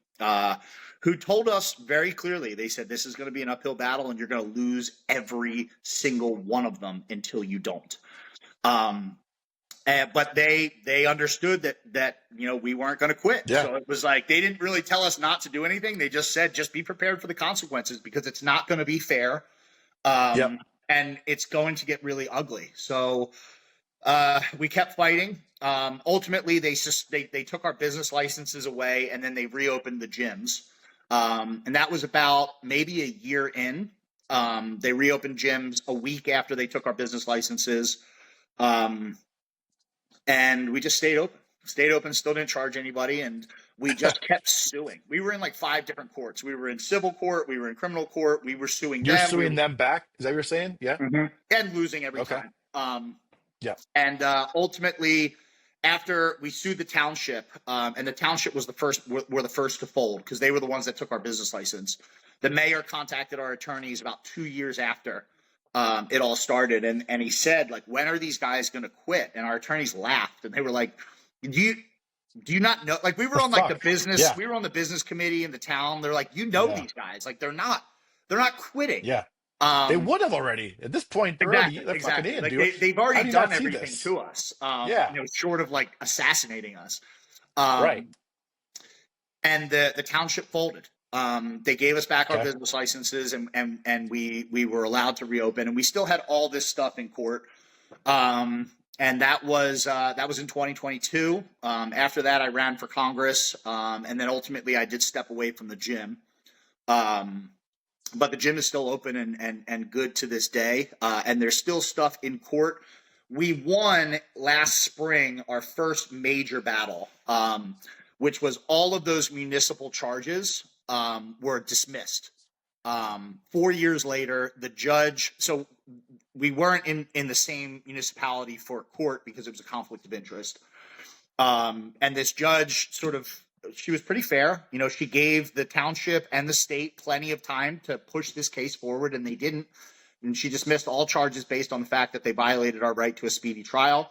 who told us very clearly, they said, this is going to be an uphill battle, and you're going to lose every single one of them until you don't. But they understood that we weren't going to quit. Yeah. So it was like, they didn't really tell us not to do anything. They just said, just be prepared for the consequences, because it's not going to be fair. Yep. And it's going to get really ugly. So we kept fighting. Ultimately, they took our business licenses away, and then they reopened the gyms. And that was about maybe a year in. They reopened gyms a week after they took our business licenses. And we just stayed open, still didn't charge anybody, and we just kept suing. We were in like 5 different courts. We were in civil court, we were in criminal court, we were suing You're them. suing them back? Is that what you're saying? Yeah. Mm-hmm. And losing every Okay. time. Yeah. And ultimately, after we sued the township, and the township was were the first to fold, because they were the ones that took our business license. The mayor contacted our attorneys about 2 years after it all started, and he said, like, when are these guys going to quit? And our attorneys laughed, and they were like, do you not know? Like, we were on like the business, Yeah. we were on the business committee in the town. They're like, Yeah. these guys, like, they're not quitting. Yeah. They would have already. At this point, they're Exactly. fucking in, Like, dude. they've How do already you done not see everything this? to us. Yeah. Short of like assassinating us. Right. And the township folded. They gave us back our Okay. business licenses, and we were allowed to reopen, and we still had all this stuff in court. And that was in 2022. After that, I ran for Congress, and then ultimately I did step away from the gym. But the gym is still open and good to this day. And there's still stuff in court. We won last spring our first major battle. which was all of those municipal charges were dismissed. 4 years later, the judge, so we weren't in the same municipality for court because it was a conflict of interest. And this judge she was pretty fair. She gave the township and the state plenty of time to push this case forward, and they didn't. And she dismissed all charges based on the fact that they violated our right to a speedy trial.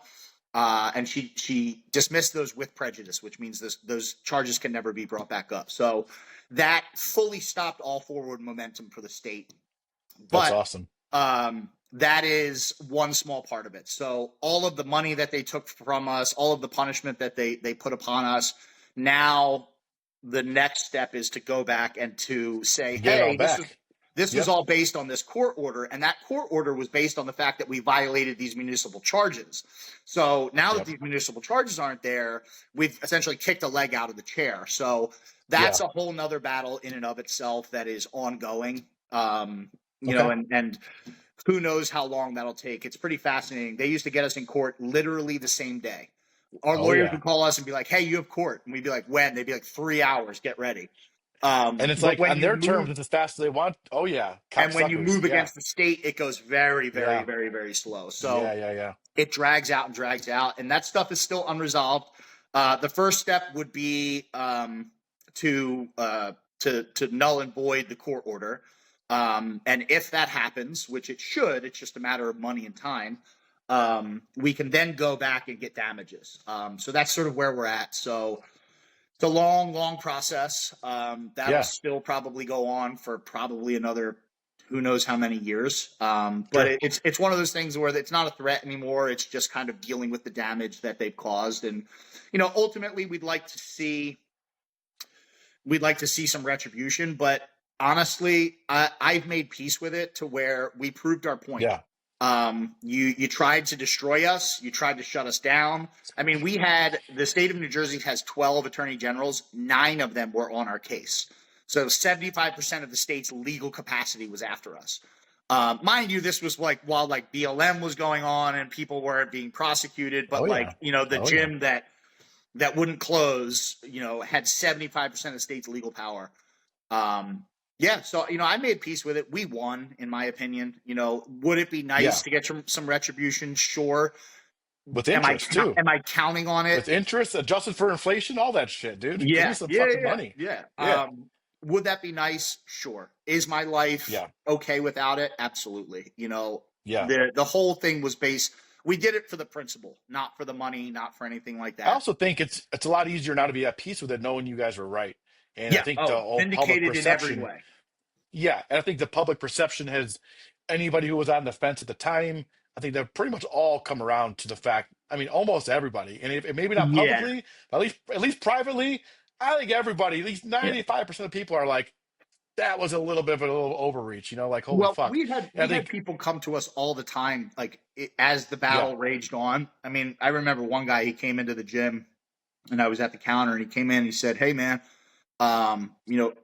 And she dismissed those with prejudice, which means those charges can never be brought back up. So that fully stopped all forward momentum for the state. That's But awesome. that is one small part of it. So all of the money that they took from us, all of the punishment that they put upon us, now the next step is to go back and to say, Get it all hey, back. this was all based on this court order, and that court order was based on the fact that we violated these municipal charges. So now that these municipal charges aren't there, we've essentially kicked a leg out of the chair. So that's a whole nother battle in and of itself that is ongoing. You know, and who knows how long that'll take. It's pretty fascinating. They used to get us in court literally the same day. Our lawyers would call us and be like, hey, you have court. And we'd be like, when? They'd be like, 3 hours, get ready. And it's like on their terms, it's as fast as they want. Oh, yeah. And when you move against the state, it goes very, very, very, very slow. So it drags out and drags out. And that stuff is still unresolved. The first step would be to null and void the court order. And if that happens, which it should, it's just a matter of money and time, we can then go back and get damages. So that's sort of where we're at. So it's a long, long process. That'll still probably go on for probably another who knows how many years. But it's one of those things where it's not a threat anymore. It's just kind of dealing with the damage that they've caused. And, ultimately we'd like to see some retribution, but honestly, I've made peace with it to where we proved our point. Yeah. You tried to destroy us. You tried to shut us down. I mean, the state of New Jersey has 12 attorney generals. 9 of them were on our case. So 75% of the state's legal capacity was after us. Mind you, this was while BLM was going on and people weren't being prosecuted, but the gym that wouldn't close, had 75% of the state's legal power. So, I made peace with it. We won, in my opinion. Would it be nice to get some retribution? Sure. With interest, too. Am I counting on it? With interest, adjusted for inflation, all that shit, dude. Yeah. Give me some fucking money. Yeah. Would that be nice? Sure. Is my life okay without it? Absolutely. The whole thing was based – we did it for the principle, not for the money, not for anything like that. I also think it's a lot easier now to be at peace with it knowing you guys were right. And I think the whole public perception, in every way. Yeah, and I think the public perception has anybody who was on the fence at the time. I think they've pretty much all come around to the fact. I mean, almost everybody, and maybe not publicly, but at least privately. I think everybody, at least 95% of people, are like, that was a little bit of an overreach. Like, holy fuck. We had people come to us all the time, as the battle raged on. I mean, I remember one guy. He came into the gym, and I was at the counter, and he came in. And he said, "Hey, man, can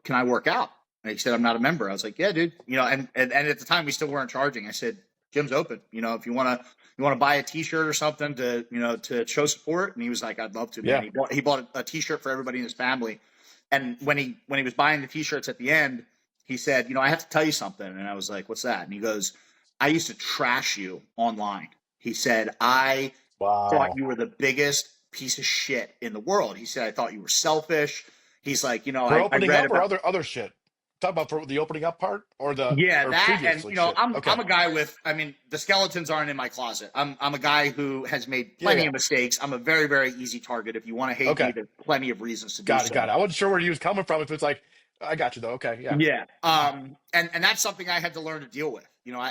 I work out?" And he said, "I'm not a member." I was like, "Yeah, dude." And at the time we still weren't charging. I said, "Gym's open. If you want to buy a T-shirt or something to show support." And he was like, "I'd love to." Yeah. Man. He bought a T-shirt for everybody in his family. And when he was buying the T-shirts at the end, he said, "I have to tell you something." And I was like, "What's that?" And he goes, "I used to trash you online." He said, "I thought you were the biggest piece of shit in the world." He said, "I thought you were selfish." He's like, for opening up or other shit. Talk about for the opening up part or the I'm a guy with. I mean, the skeletons aren't in my closet. I'm a guy who has made plenty of mistakes. I'm a very, very easy target. If you want to hate me, there's plenty of reasons to do so. Got it. I wasn't sure where he was coming from. If it's like, I got you though. Okay, yeah. Yeah. And that's something I had to learn to deal with.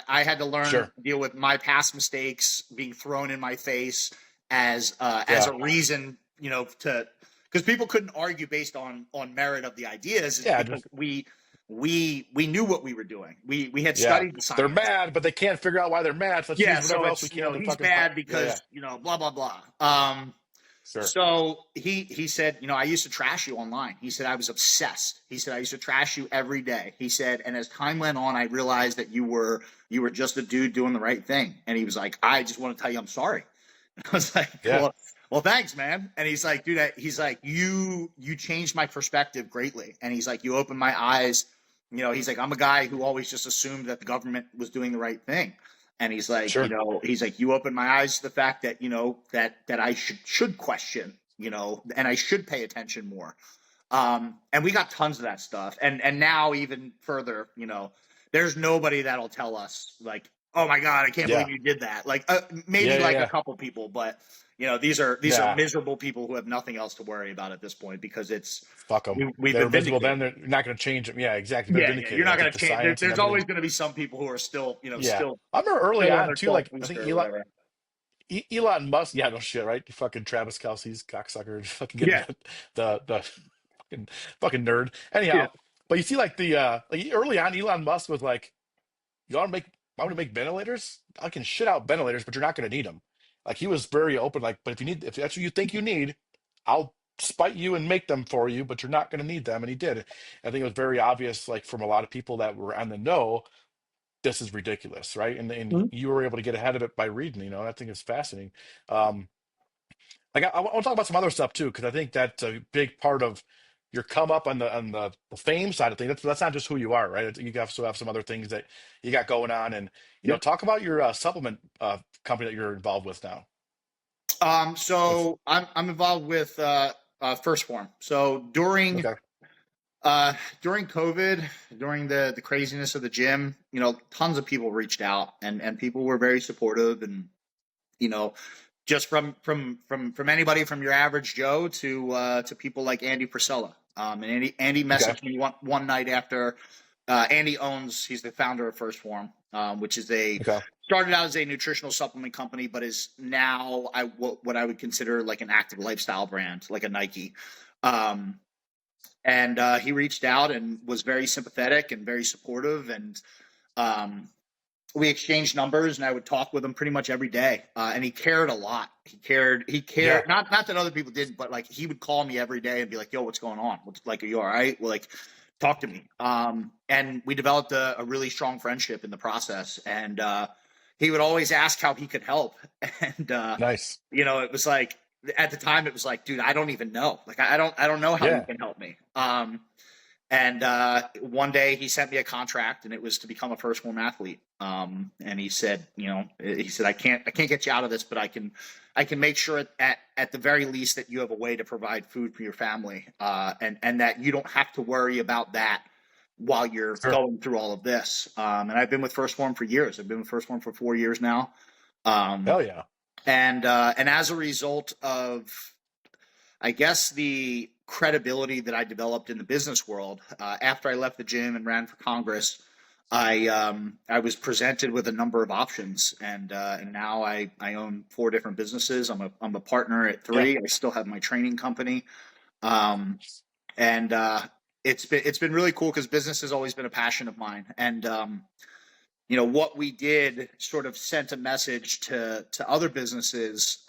I had to learn to deal with my past mistakes being thrown in my face as a reason, because people couldn't argue based on merit of the ideas. Because we knew what we were doing. We had studied the science. They're mad, but they can't figure out why they're mad. So let's use whatever else we can. He's mad because blah blah blah. So he said, I used to trash you online. He said I was obsessed. He said I used to trash you every day. He said, and as time went on, I realized that you were just a dude doing the right thing. And he was like, I just want to tell you I'm sorry. I was like, well, well, thanks, man. And he's like, dude, he's like, you changed my perspective greatly. And he's like, you opened my eyes. He's like, I'm a guy who always just assumed that the government was doing the right thing. And he's like, Sure. you opened my eyes to the fact that, that I should question, and I should pay attention more. And we got tons of that stuff. And now even further, there's nobody that'll tell us like, oh my God, I can't Yeah. believe you did that. Like Yeah. maybe Yeah. like a Yeah. couple people, but these are Yeah. miserable people who have nothing else to worry about at this point because Fuck them. we've They're been visible vindicated. then. They're not going to change them. Yeah, exactly. Been Yeah, yeah. You're vindicated. I not going think to the change. science and There's always everything. going to be some people who are still, Yeah. still I remember early on on their too, 12th like I think booster or Elon, whatever. Elon Musk, yeah, no shit, right? You fucking Travis Kelsey's cocksucker, fucking getting Yeah, the fucking fucking nerd. yeah. Anyhow, but you see, like the like early on, Elon Musk was like, "You want to make, I want to make ventilators? I can shit out ventilators, but you're not going to need them." Like he was very open, like, but if that's what you think you need, I'll spite you and make them for you, but you're not going to need them, and he did. I think it was very obvious, like from a lot of people that were on the know, this is ridiculous, right? And Mhm. you were able to get ahead of it by reading. I think it's fascinating. Um, like I want to talk about some other stuff too, because I think that's a big part of your come up on the fame side of things. That's not just who you are, right? You also have some other things that you got going on, and Yeah. talk about your supplement company that you're involved with now. With So I'm involved with First Form. So okay, during COVID, during the craziness of the gym, tons of people reached out and people were very supportive and you know, just from anybody from your average Joe to people like Andy Priscilla. And Andy okay, messaged me one night after he's the founder of First Form, which is okay, started out as a nutritional supplement company, but is now what I would consider like an active lifestyle brand, like a Nike. Um, and he reached out and was very sympathetic and very supportive and um, we exchanged numbers and I would talk with him pretty much every day. And he cared a lot. He yeah, cared, not that other people didn't, but like he would call me every day and be like, yo, what's going on? Are you all right? Well, like, talk to me. And we developed a really strong friendship in the process. And he would always ask how he could help. And, nice, it was like, at the time, it was like, dude, I don't even know. Like, I don't know how you yeah, can help me. And one day he sent me a contract, and it was to become a First Form athlete. And he said, I can't get you out of this, but I can make sure at the very least that you have a way to provide food for your family, and that you don't have to worry about that while you're sure, going through all of this. And I've been with First Form for years. I've been with First Form for 4 years now. Um, hell yeah, and as a result of I guess the credibility that I developed in the business world after I left the gym and ran for Congress, I was presented with a number of options, and now I own 4 different businesses. I'm a partner at yeah, 3. I still have my training company, um, and it's been really cool because business has always been a passion of mine, and what we did sort of sent a message to other businesses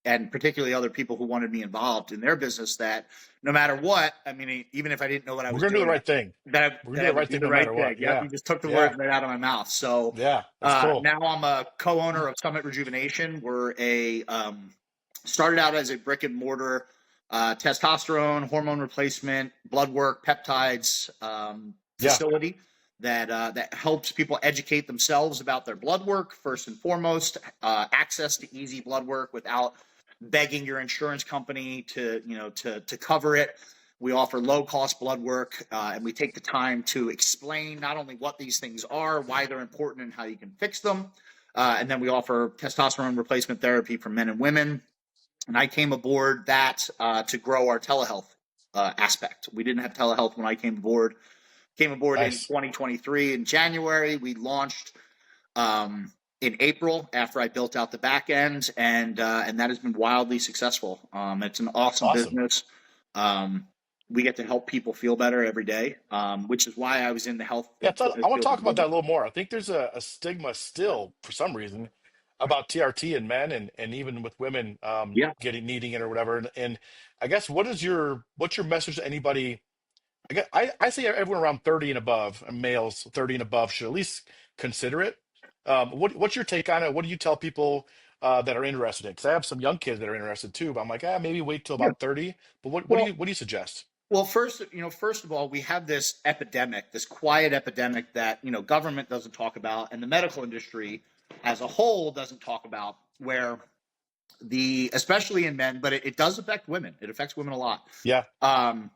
and particularly other people who wanted me involved in their business that no matter what, I mean, even if I didn't know what I we're was gonna do the doing, right thing. that I, We're that gonna I do the would right do thing the no right matter thing. what. Yep, Yeah, you just took the words yeah, right out of my mouth. So yeah, that's cool. now I'm a co-owner of Summit Rejuvenation. We're started out as a brick and mortar testosterone, hormone replacement, blood work, peptides Yeah, facility that helps people educate themselves about their blood work first and foremost, access to easy blood work without begging your insurance company to cover it. We offer low cost blood work, and we take the time to explain not only what these things are, why they're important, and how you can fix them. And then we offer testosterone replacement therapy for men and women. And I came aboard that to grow our telehealth aspect. We didn't have telehealth when I came aboard. Came aboard in nice, 2023 in January. We launched in April after I built out the back end, and that has been wildly successful. It's an awesome awesome. business. Um, we get to help people feel better every day, which is why I was in the health Yeah, and so fitness I want to field to talk about begin that a with. little more. I think there's a stigma still, for some reason, about TRT and men, and even with women Yeah. getting needing it or whatever. And I guess what's your message to anybody? I say everyone around 30 and above, males 30 and above should at least consider it. What's your take on it? What do you tell people? that are interested in it? Because I have some young kids that are interested too, but I'm like, maybe wait till Yeah. about 30. But Well, what do you suggest? well, first of all, we have this epidemic, this quiet epidemic that, government doesn't talk about and the medical industry as a whole doesn't talk about, where especially in men, but it does affect women. It affects women a lot. Yeah. Um,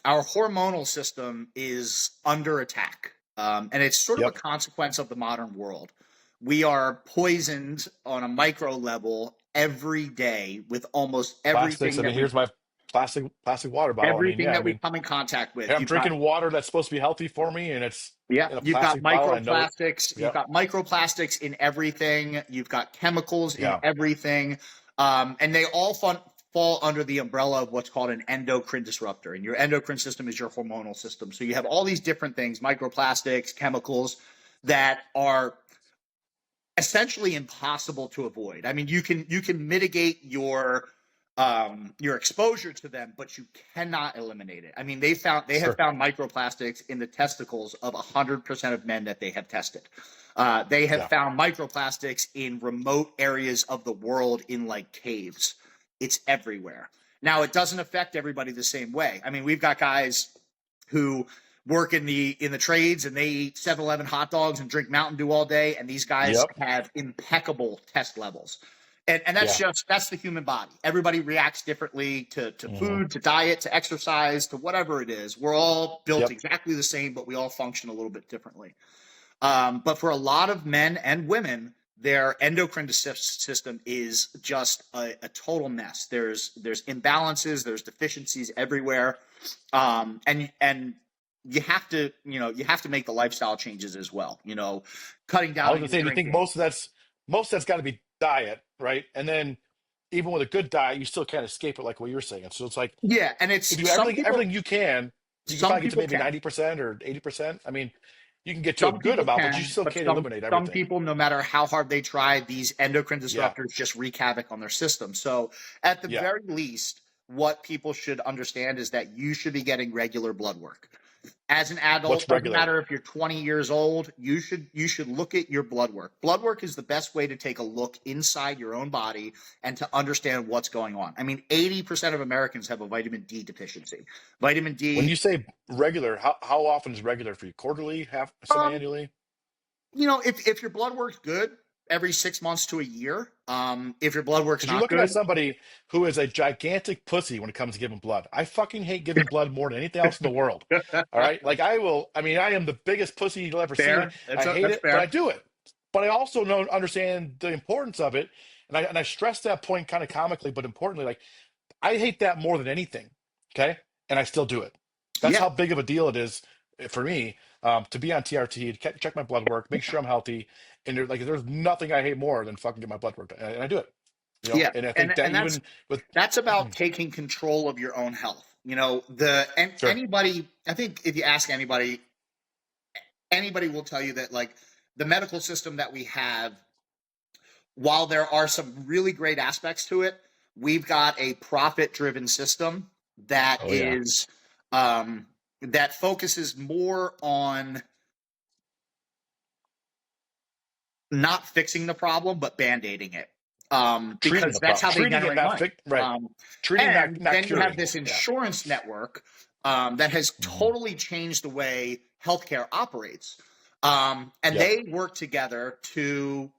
our hormonal system is under attack. And it's sort of a Yep. consequence of the modern world. We are poisoned on a micro level every day with almost Plastics. everything I mean, that we here's my plastic water bottle. I mean, everything yeah. I that we mean, come in contact hey, with. I'm drinking water that's supposed to be healthy for me, and it's Yeah, in a you've got plastic bottle. I know it. microplastics. You've Yep. got microplastics in everything. You've got chemicals in Yeah. everything, and they all fall under the umbrella of what's called an endocrine disruptor. And your endocrine system is your hormonal system. So you have all these different things, microplastics, chemicals, that are essentially impossible to avoid. I mean, you can mitigate your exposure to them, but you cannot eliminate it. I mean, they have Sure. found microplastics in the testicles of 100% of men that they have tested. They have Yeah. found microplastics in remote areas of the world in like caves. It's everywhere. Now, it doesn't affect everybody the same way. I mean, we've got guys who work in the trades and they eat 7-Eleven hot dogs and drink Mountain Dew all day, and these guys Yep. have impeccable test levels. And that's Yeah. that's the human body. Everybody reacts differently to Hmm. food, to diet, to exercise, to whatever it is. We're all built Yep. exactly the same, but we all function a little bit differently. But for a lot of men and women, their endocrine system is just a total mess. There's imbalances, there's deficiencies everywhere, and you have to make the lifestyle changes as well. Cutting I down was on gonna your say, do you think drinking. most of that's got to be diet, right? And then even with a good diet, you still can't escape it, like what you're saying. So it's like Yeah, and if you it's do everything you can, you can some probably get to people maybe can. 90% or 80%. I mean, you can get to a Some good people amount, but you can, still but can't some eliminate some everything. people, no matter how hard they try, these endocrine Yeah. disruptors just wreak havoc on their system. So, at the Yeah. very least, what people should understand is that you should be getting regular blood work. As an adult, What's doesn't regular? matter if you're 20 years old, you should look at your blood work. Blood work is the best way to take a look inside your own body and to understand what's going on. I mean, 80% of Americans have a vitamin D deficiency. Vitamin When D, you say regular, how often is regular for you? Quarterly, half, um, semi-annually? if your blood work's good, every 6 months to a year. If your blood work's Because you're not looking at good, somebody who is a gigantic pussy when it comes to giving blood. I fucking hate giving blood more than anything else in the world. All right. Like I mean, I am the biggest pussy you'll ever see. fair. That's I hate that's it, but I fair. do it. But I also know understand the importance of it. And I stress that point kind of comically, but importantly, like I hate that more than anything. Okay. And I still do it. That's Yeah, how big of a deal it is for me to be on TRT, to check my blood work, make sure I'm healthy. And there's nothing I hate more than fucking get my blood work done. And I do it. yeah, And I and think that and that's even with that's about taking control of your own health. And sure, anybody, I think if you ask anybody, anybody will tell you that like the medical system that we have, while there are some really great aspects to it, we've got a profit-driven system that oh yeah, is um, that focuses more on not fixing the problem, but band-aiding it. treating Because the that's problem, how they treating it, generate not money. fix, right, treating, And not then you have curing. this Yeah. insurance network that has Hmm. totally changed the way healthcare operates. And Yep. they work together to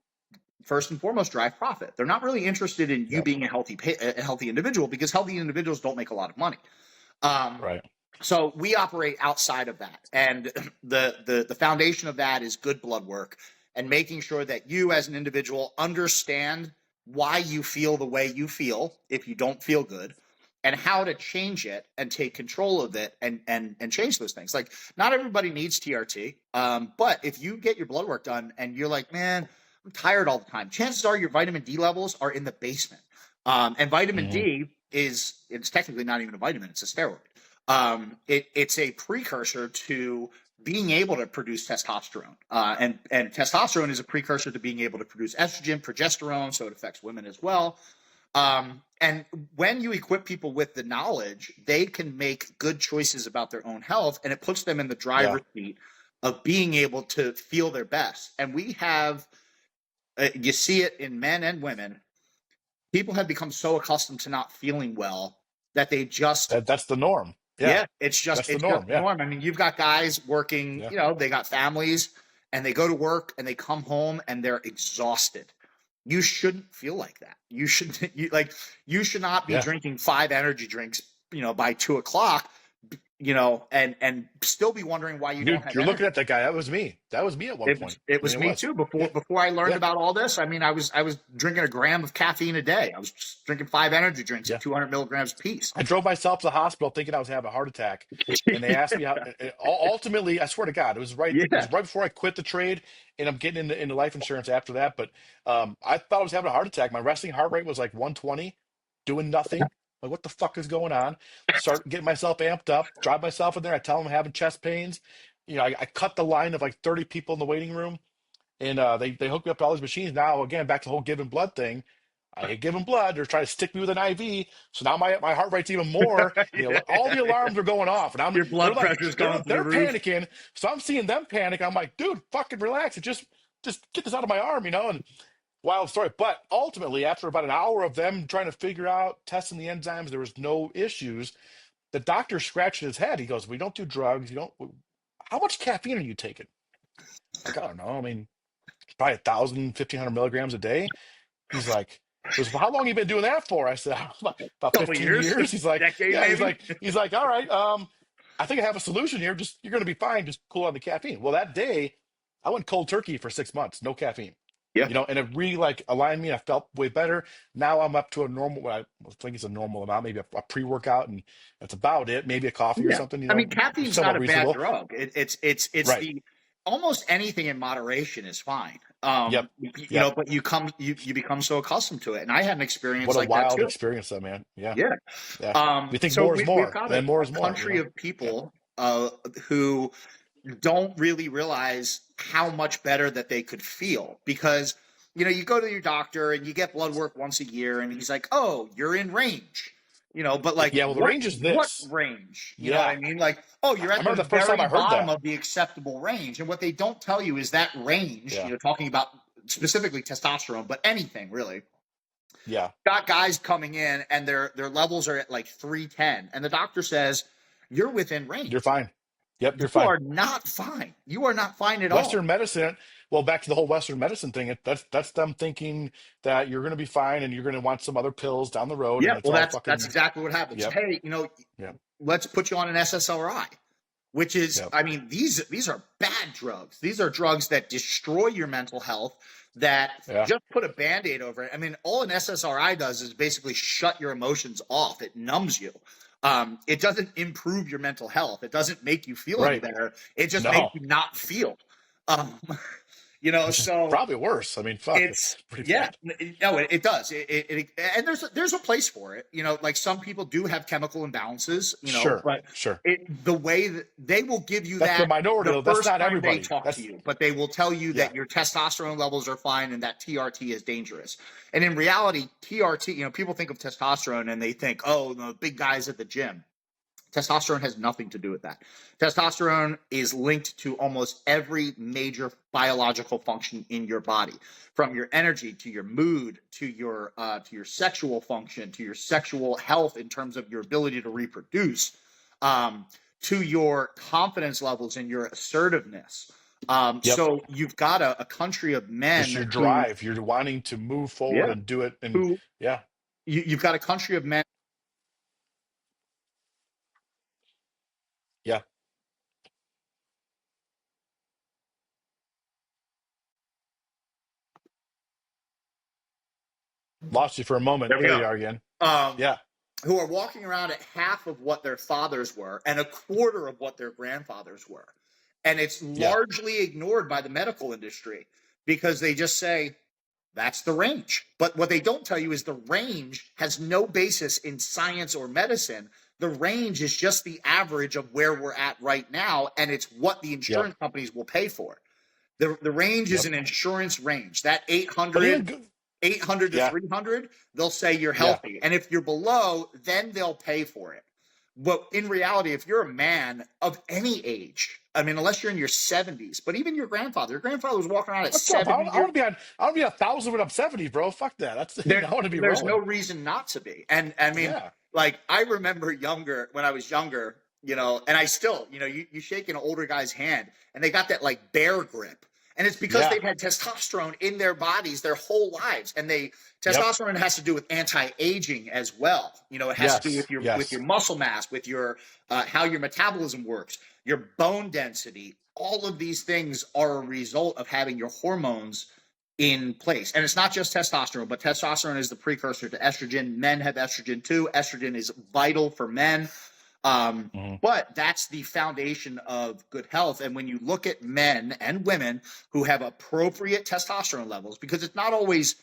first and foremost drive profit. They're not really interested in you Yep. being a healthy individual, because healthy individuals don't make a lot of money. Um, Right. so we operate outside of that, and the foundation of that is good blood work and making sure that you as an individual understand why you feel the way you feel if you don't feel good, and how to change it and take control of it, and change those things. Like, not everybody needs TRT, but if you get your blood work done and you're like, man, I'm tired all the time, chances are your vitamin D levels are in the basement. And vitamin Hmm. D it's technically not even a vitamin, it's a steroid. It's a precursor to being able to produce testosterone, and testosterone is a precursor to being able to produce estrogen, progesterone, so it affects women as well. And when you equip people with the knowledge, they can make good choices about their own health, and it puts them in the Yeah. driver's seat of being able to feel their best. And we have You see it in men and women. People have become so accustomed to not feeling well that they just, That's the norm. Yeah, yeah, that's the it's just norm. the Yeah, norm. I mean, you've got guys working, yeah, you know, they got families and they go to work and they come home and they're exhausted. You shouldn't feel like that. You should you should not be yeah. drinking 5 energy drinks, by 2 o'clock, and still be wondering why you don't have You're looking energy. at that guy. That was me. That was me at one point. It I mean, was it me was. too Yeah, before I learned yeah, about all this. I mean, I was drinking a gram of caffeine a day. I was just drinking 5 energy drinks at yeah. 200 milligrams apiece. I drove myself to the hospital thinking I was having a heart attack, and they asked me how. Ultimately, I swear to God, it was right. It Yeah. was right before I quit the trade, and I'm getting into life insurance after that. But I thought I was having a heart attack. My resting heart rate was like 120, doing nothing. Like, what the fuck is going on? Start getting myself amped up, drive myself in there. I tell them I'm having chest pains. I cut the line of like 30 people in the waiting room, and they hooked me up to all these machines. Now again, back to the whole giving blood thing. I hate giving blood. They're trying to stick me with an IV, so now my heart rate's even more. All the alarms are going off, and Your blood pressure's going through the they're roof. panicking. So I'm seeing them panic. I'm like, dude, fucking relax. Just get this out of my arm, And wild story. But ultimately, after about an hour of them trying to figure out testing the enzymes, there was no issues. The doctor scratched his head. He goes, "We don't do drugs. You don't. How much caffeine are you taking?" Like, I don't know. I mean, probably 1,000, 1,500 milligrams a day. He's like, "Well, how long you been doing that for?" I said, "About Couple 15 years, years." He's like, decade "Yeah." maybe. He's like, "All right. I think I have a solution here. Just you're gonna be fine. Just cool on the caffeine." Well, that day, I went cold turkey for 6 months, no caffeine. Yeah. And it really like aligned me. I felt way better. Now I'm up to a normal. What I think it's a normal amount, maybe a pre-workout, and that's about it. Maybe a coffee or Yeah. something. I mean, caffeine's not Somewhat a bad reasonable. drug. It's Right. the almost anything in moderation is fine. Yep. Yep. But you become so accustomed to it. And I had an experience What a like that wild too. experience, though, man. Yeah. Yeah. Yeah. We think So more is we've more, got and then more a is more. country of Yeah. people who don't really realize how much better that they could feel because you go to your doctor and you get blood work once a year and he's like, oh, you're in range, but like Yeah. Well, the range is what this. range, you know what Yeah. I mean? Like, oh, you're I at the remember the first time very I heard bottom that. of the acceptable range. And what they don't tell you is that range, Yeah. talking about specifically testosterone, but anything really, Yeah. got guys coming in and their levels are at like 310 and the doctor says you're within You're range. fine. Yep. You're You fine. are not fine. You are not fine at all. Western medicine, well, back to the whole Western medicine thing, that's them thinking that you're going to be fine and you're going to want some other pills down the road, Yeah, and it's well, all that's fucking, exactly what happens. yep, Hey, yep, let's put you on an SSRI, which is, yep, I mean, these are bad drugs. These are drugs that destroy your mental health. That yeah, just put a band-aid over it. I mean, all an SSRI does is basically shut your emotions off. It numbs you. It doesn't improve your mental health. It doesn't make you feel any right. better. It just makes No, you not feel. Um, which is so probably worse. I mean, fuck, it's it's pretty yeah, bad. no, it does. And there's a place for it. Like some people do have chemical imbalances. Sure, But sure. the way that they will give you That's the that minority, the though. That's first not time they everybody. talk to That's, you, but they will tell you yeah, that your testosterone levels are fine and that TRT is dangerous. And in reality, TRT, people think of testosterone and they think, oh, the big guys at the gym. Testosterone has nothing to do with that. Testosterone is linked to almost every major biological function in your body, from your energy to your mood to your sexual function to your sexual health in terms of your ability to reproduce, to your confidence levels and your assertiveness. yep. So you've got a country of Just men your who, drive. You're wanting to move forward yeah, and do it, and who yeah, you've got a country of men. yeah. Lost you for a moment. There we There go. you are again. Um, Yeah, who are walking around at half of what their fathers were and a quarter of what their grandfathers were. And it's yeah, largely ignored by the medical industry because they just say, that's the range. But what they don't tell you is the range has no basis in science or medicine. The range is just the average of where we're at right now, and it's what the yep, insurance companies will pay for. The range is yep. an insurance range. That But 800 even good, 800 to yeah, 300, they'll say you're yeah, healthy. And if you're below, then they'll pay for it. But in reality, if you're a man of any age, I mean, unless you're in your 70s, but even your grandfather was walking around at Fuck up. 70 I years. want to be on. I want to be 1,000 when I'm 70, bro. Fuck that. That's There, I want to be there's no rolling. reason not to be. And I mean, Yeah. like, I remember when I was younger, and I still, you shake an older guy's hand and they got that like bear grip. And it's because Yeah. they've had testosterone in their bodies their whole lives. And Yep. testosterone has to do with anti-aging as well. It has to do Yes. with your Yes. muscle mass, with your how your metabolism works, your bone density. All of these things are a result of having your hormones in place. And it's not just testosterone, but testosterone is the precursor to estrogen. Men have estrogen too. Estrogen is vital for men. Mhm. But that's the foundation of good health. And when you look at men and women who have appropriate testosterone levels, because it's not always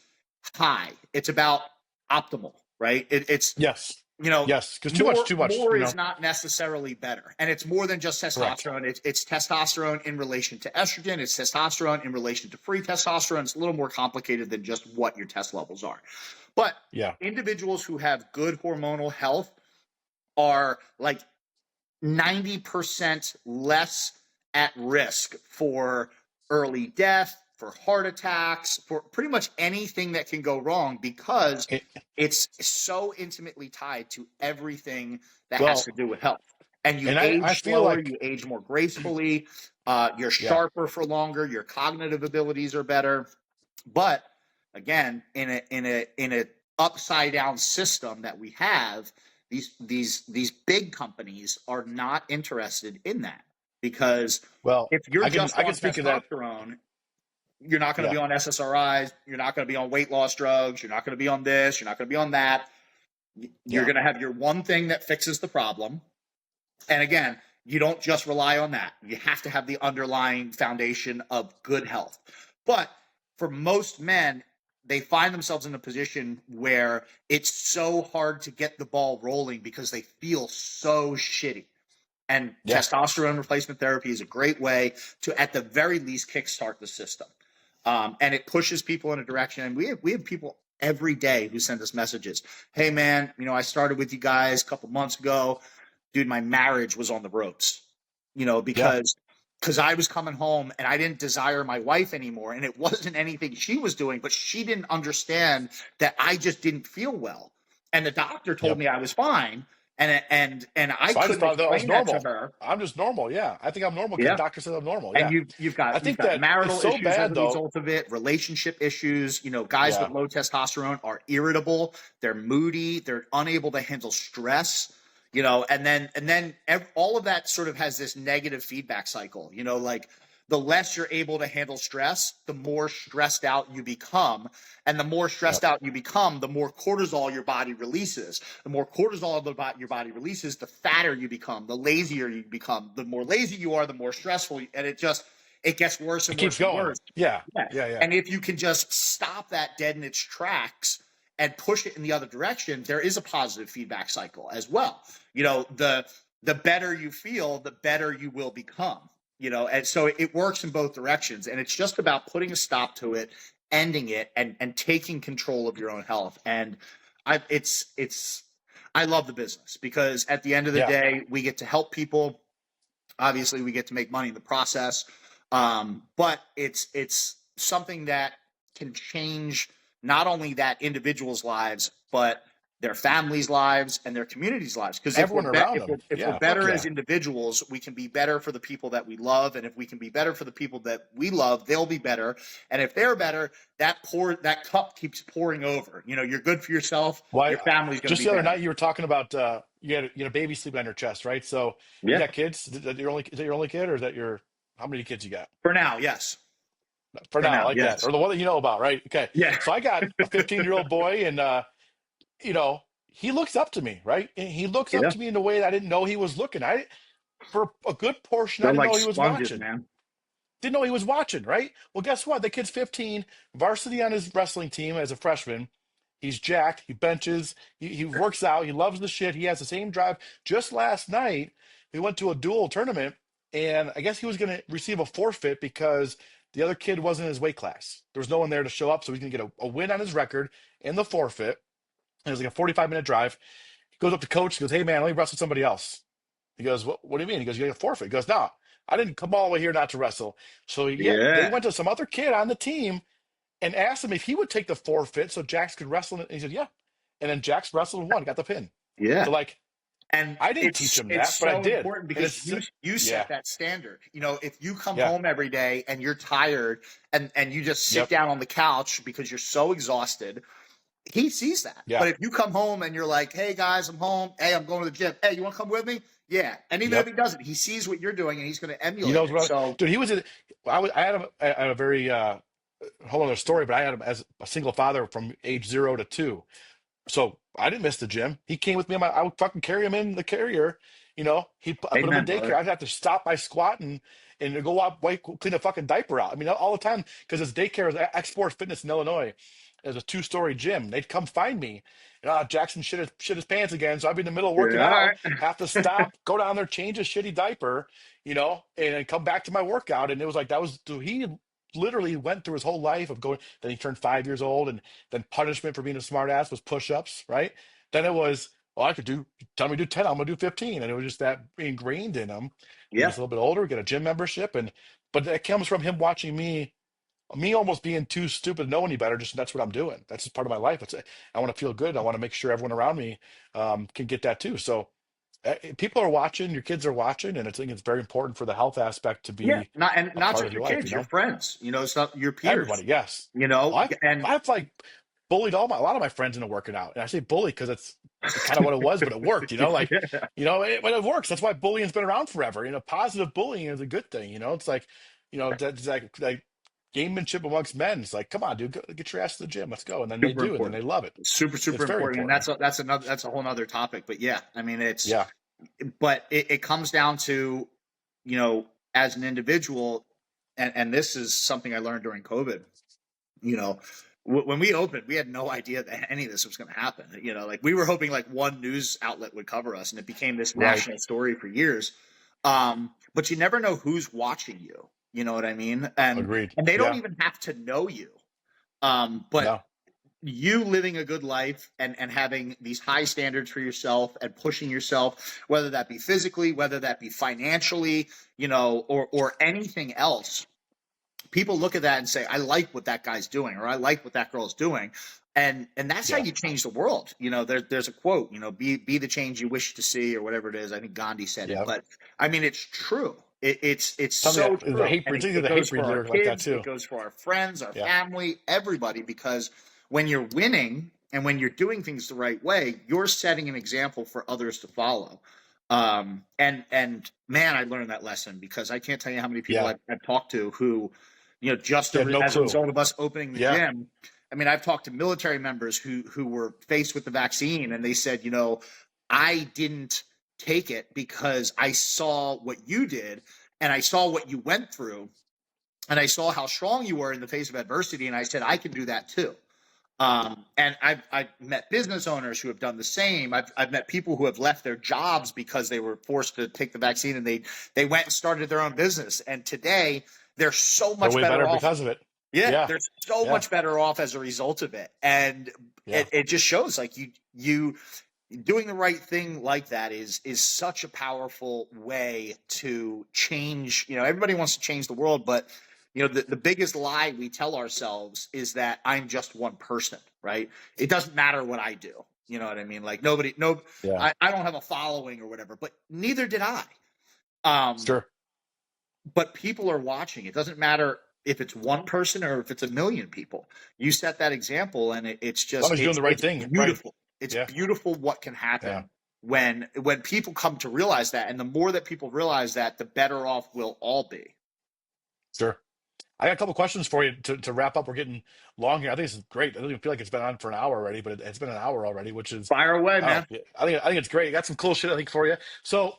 high, it's about optimal, right? It's Yes. you know Yes. Because too much. more Too much. more is not necessarily better, and it's more than just Correct. testosterone. It's testosterone in relation to estrogen. It's testosterone in relation to free testosterone. It's a little more complicated than just what your test levels are. But Yeah. individuals who have good hormonal health are like 90% less at risk for early death, for heart attacks, for pretty much anything that can go wrong, because It, it's so intimately tied to everything that has to well, do with health. And you and I age feel slower, you like age more gracefully, you're yeah. sharper for longer, your cognitive abilities are better. But again, in a upside down system that we have, these big companies are not interested in that, because Well, if you're I just can on speak of that. testosterone, you're not going to Yeah. be on SSRIs, you're not going to be on weight loss drugs, you're not going to be on this, you're not going to be on that. You're Yeah. going to have your one thing that fixes the problem. And again, you don't just rely on that. You have to have the underlying foundation of good health. But for most men, they find themselves in a position where it's so hard to get the ball rolling because they feel so shitty. And Yeah. testosterone replacement therapy is a great way to, at the very least, kickstart the system. And it pushes people in a direction. And we have people every day who send us messages. Hey, man, I started with you guys a couple months ago. Dude, my marriage was on the ropes, Yeah. because I was coming home and I didn't desire my wife anymore. And it wasn't anything she was doing, but she didn't understand that I just didn't feel well. And the doctor told Yep. me I was fine. And I So I just couldn't thought that was explain that to normal. her. I'm just normal. Yeah. I think I'm normal because the Yeah. doctor said I'm normal. And Yeah. you've I got you've think got that it's marital so issues as bad a though. result of it, relationship issues. Guys with Yeah. low testosterone are irritable, they're moody, they're unable to handle stress. And then all of that sort of has this negative feedback cycle. Like, the less you're able to handle stress, the more stressed out you become. And the more stressed Yep. out you become, the more cortisol your body releases. The more cortisol your body releases, the fatter you become, the lazier you become. The more lazy you are, the more stressful. And it gets worse It and keeps worse and going. worse. Yeah. Yeah. Yeah. Yeah. And if you can just stop that dead in its tracks and push it in the other direction, there is a positive feedback cycle as well. The better you feel, the better you will become. And so it works in both directions. And it's just about putting a stop to it, ending it, and taking control of your own health. And I love the business, because at the end of the Yeah. day, we get to help people. Obviously, we get to make money in the process, but it's something that can change not only that individual's lives, but their families' lives and their communities' lives. Because if we're Everyone around if we're them. if we're Yeah. Fuck better as yeah. individuals, we can be better for the people that we love, and if we can be better for the people that we love, they'll be better. And if they're better, that cup keeps pouring over. You're good for yourself. Why? Your family's going to Just be the other better. night you were talking about you had a baby sleeping on your chest, right? So you Yeah. got kids. Is that your only kid, or is that your how many kids you got? For now, yes. For For now, I now, like that, yes. or the one that you know about, right? Okay. Yeah. So I got a 15-year-old boy, and you know, he looks up to me, right? And he looks up Yeah. to me in a way that I didn't know he was looking. For a good portion, I They're didn't like know he was sponges, watching. man. Didn't know he was watching, right? Well, guess what? The kid's 15, varsity on his wrestling team as a freshman. He's jacked. He benches. He works out. He loves the shit. He has the same drive. Just last night, we went to a dual tournament, and I guess he was going to receive a forfeit because the other kid wasn't in his weight class. There was no one there to show up, so he's going to get a win on his record and the forfeit. It was like a 45-minute drive. Goes up to coach, he goes, "Hey man, let me wrestle somebody else." He goes, what do you mean? He goes, "You got a forfeit." He goes, "No, I didn't come all the way here not to wrestle." So they Yeah. went to some other kid on the team and asked him if he would take the forfeit so Jax could wrestle. And he said, "Yeah." And then Jax wrestled and won, got the pin. So Yeah. like, And I didn't teach him it's that, but I so did. important And because it's you yeah, set that standard. If you come yeah, home every day and you're tired and you just sit yep, down on the couch because you're so exhausted, he sees that. yeah, But if you come home and you're like, "Hey guys, I'm home. Hey, I'm going to the gym. Hey, you want to come with me?" Yeah. And even if yep. he doesn't, he sees what you're doing and he's going to He emulate knows it. what So dude, he was in I had him at a very whole other story, but I had him as a single father from age 0 to 2. So I didn't miss the gym. He came with me. I would fucking carry him in the carrier. I put him in amen, daycare. brother. I'd have to stop my squat and go out, clean a fucking diaper out. I mean, all the time because his daycare is Export Fitness in Illinois. It was a 2-story gym. They'd come find me. Jackson shit his pants again. So I'd be in the middle of Yeah, working all out, right. have to stop, go down there, change his shitty diaper, and then come back to my workout. And it was like that was he literally went through his whole life of going. Then he turned 5 years old, and then punishment for being a smart ass was push-ups, right? Then it was, well, I could tell me to do 10, I'm gonna do 15. And it was just that ingrained in him. He Yeah. gets a little bit older, get a gym membership. But that comes from him watching me almost being too stupid to know any better. Just that's what I'm doing. That's just part of my life. I want to feel good. I want to make sure everyone around me can get that too. So people are watching, your kids are watching, and I think it's very important for the health aspect to Yeah. be a Not part of just your your life, kids, your friends, it's not your Everybody, peers, yes. Well, and I've like bullied a lot of my friends into working out, and I say bully because it's kind of what it was, but it worked. But it works. That's why bullying's been around forever. Positive bullying is a good thing. It's like, that's like gamemanship amongst men. It's like, come on, dude, get your ass to the gym. Let's go, and then they super do, and then they important. love it. Super, super It's very important. And important. that's a whole nother topic. But yeah, I mean Yeah, it comes down to, as an individual, and this is something I learned during COVID, you know, when we opened, we had no idea that any of this was going to happen. Like we were hoping like one news outlet would cover us, and it became this right. national story for years. But you never know who's watching you. You know what I mean? Agreed. And they don't Yeah. even have to know you. But No. you living a good life and having these high standards for yourself and pushing yourself, whether that be physically, whether that be financially, or anything else, people look at that and say, "I like what that guy's doing," or "I like what that girl's doing," and that's how Yeah. you change the world. There's a quote, be the change you wish to see, or whatever it is. I think Gandhi said it, Yeah. but I mean, it's true. It's Something so that is a true, hate and breed. It's it a hate goes breed for our lyric like that kids, it too. goes for our friends, our Yeah. family, everybody, because when you're winning and when you're doing things the right way, you're setting an example for others to follow. And man, I learned that lesson because I can't tell you how many people Yeah. I've talked to who, just You had no as a clue. result of us opening the Yeah. gym. I mean, I've talked to military members who were faced with the vaccine, and they said, I didn't take it because I saw what you did, and I saw what you went through, and I saw how strong you were in the face of adversity, and I said I can do that too. And I've met business owners who have done the same. I've met people who have left their jobs because they were forced to take the vaccine, and they went and started their own business. And today they're so They're much way better better off. because of it. Yeah, Yeah. they're so Yeah. much better off as a result of it. And Yeah. it just shows like you doing the right thing like that is such a powerful way to change. Everybody wants to change the world, but the biggest lie we tell ourselves is that I'm just one person, right? It doesn't matter what I do. You know what I mean? Like Yeah. I don't have a following or whatever, but neither did I. Um, Sure. but people are watching. It doesn't matter if it's one person or if it's a million people. You set that example, and it's As long just as you're doing the right it's thing. Right. beautiful. It's Yeah. beautiful what can Yeah. happen when people come to realize that, and the more that people realize that, the better off we'll all be. Sure. I got a couple questions for you to wrap up. We're getting long here. I think this is great. I don't even feel like it's been on for an hour already, but it's been an hour already, which is, Fire away, oh, man. yeah, I think it's great. I got some cool shit I think for you. So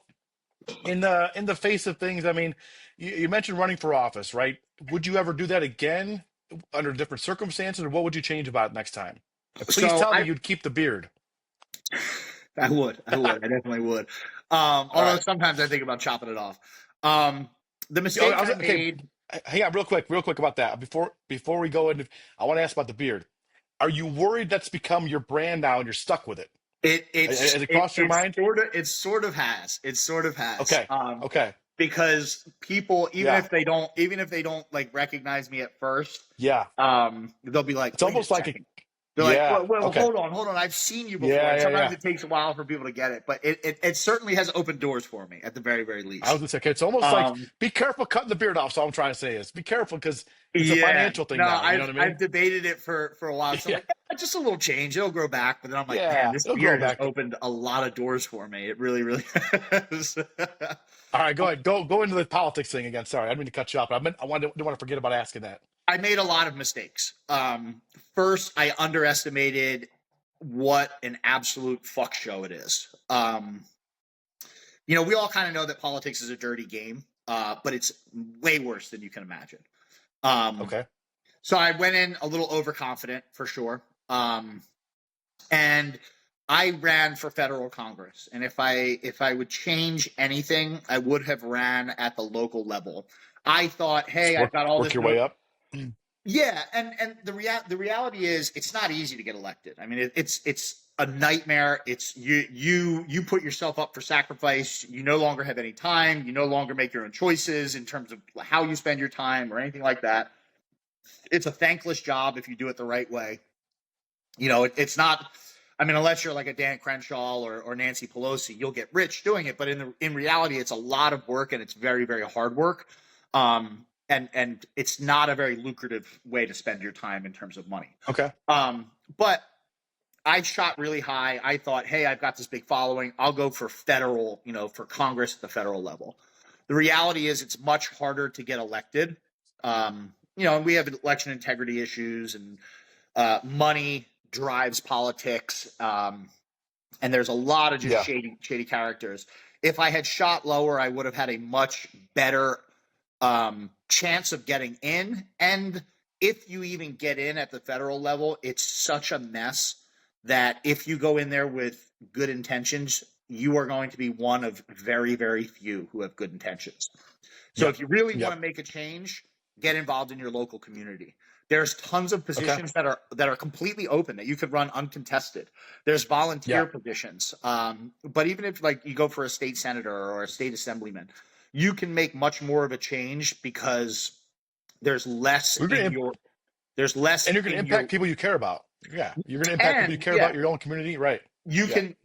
in the face of things, I mean, you mentioned running for office, right? Would you ever do that again under different circumstances, or what would you change about it next time? And please So tell me you'd keep the beard. I definitely would. All Although right. sometimes I think about chopping it off. The mistakes I Okay. made. Hang on, real quick about that. Before we go into, I want to ask about the beard. Are you worried that's become your brand now and you're stuck with it? Has it crossed your mind? It sort of has. Okay. Okay. Because people, Yeah. even if they don't like recognize me at first, Yeah. they'll be like, It's wait a almost like a, second. They're like, yeah. well, Okay. hold on. I've seen you before. Yeah. And Yeah. sometimes Yeah. it takes a while for people to get it, but it certainly has opened doors for me at the very, very I was least. gonna say, okay, it's almost like Um, be careful cutting the beard off. So all I'm trying to say is be careful because it's a yeah, financial thing no, now. You know what I I've mean? debated it for a while. So I'm Yeah. like, just a little change. It'll grow back. But then I'm like, man, Yeah. this It'll grow beard has back. opened a lot of doors for me. It really, really has. All right. Go ahead. Go into the politics thing again. Sorry, I didn't mean to cut you off. But didn't want to forget about asking that. I made a lot of mistakes. First, I underestimated what an absolute fuck show it is. We all kind of know that politics is a dirty game, but it's way worse than you can imagine. Um, Okay. so I went in a little overconfident for sure. And I ran for federal Congress. And if I would change anything, I would have ran at the local level. I thought, hey, Just I've got all work this. your way up. Yeah, and the reality is it's not easy to get elected. I mean, it's a nightmare. It's you put yourself up for sacrifice. You no longer have any time. You no longer make your own choices in terms of how you spend your time or anything like that. It's a thankless job if you do it the right way. It's not. I mean, unless you're like a Dan Crenshaw or Nancy Pelosi, you'll get rich doing it. But in reality, it's a lot of work and it's very, very hard work. And it's not a very lucrative way to spend your time in terms of money. Okay. But I shot really high. I thought, hey, I've got this big following. I'll go for federal, for Congress at the federal level. The reality is it's much harder to get elected. And we have election integrity issues and money drives politics. And there's a lot of just Yeah. shady characters. If I had shot lower, I would have had a much better chance of getting in. And if you even get in at the federal level, it's such a mess that if you go in there with good intentions, you are going to be one of very, very few who have good intentions. So Yep. if you really Yep. want to make a change, get involved in your local community. There's tons of Okay. positions that are completely open that you could run uncontested. There's volunteer Yeah. positions. But even if like you go for a state senator or a state assemblyman, you can make much more of a change because there's less We're gonna in your there's less and you're going to in your impact people you care about. Yeah, you're going to impact people you and care yeah, about your own community, right? you Yeah. can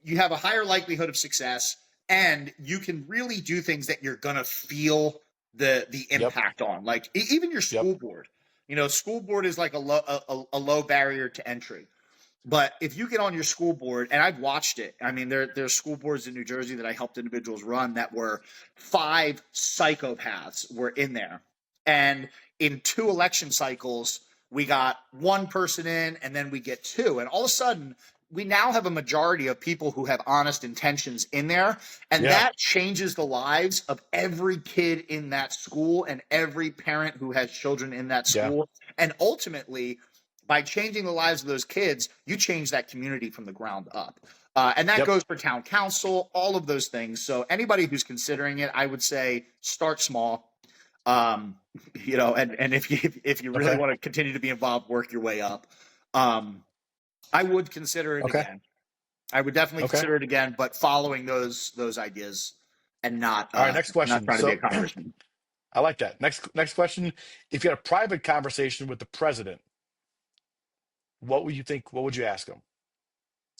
you have a higher likelihood of success, and you can really do things that you're gonna feel the Yep. impact on. Like even your Yep. school board. School board is like a low barrier to entry. But if you get on your school board, and I've watched it, I mean, there's school boards in New Jersey that I helped individuals run that were 5 psychopaths were in there. And in 2 election cycles, we got 1 person in, and then we get 2. And all of a sudden, we now have a majority of people who have honest intentions in there. And Yeah. that changes the lives of every kid in that school and every parent who has children in that Yeah. school. And ultimately, by changing the lives of those kids, you change that community from the ground up. And that Yep. goes for town council, all of those things. So anybody who's considering it, I would say start small. And if you really Okay. want to continue to be involved, work your way up. I would consider it Okay. again. I would definitely Okay. consider it again, but following those ideas and not All right. Next not question. trying to be a So congressman. I like that. Next question. If you had a private conversation with the president, what would you think? What would you ask him?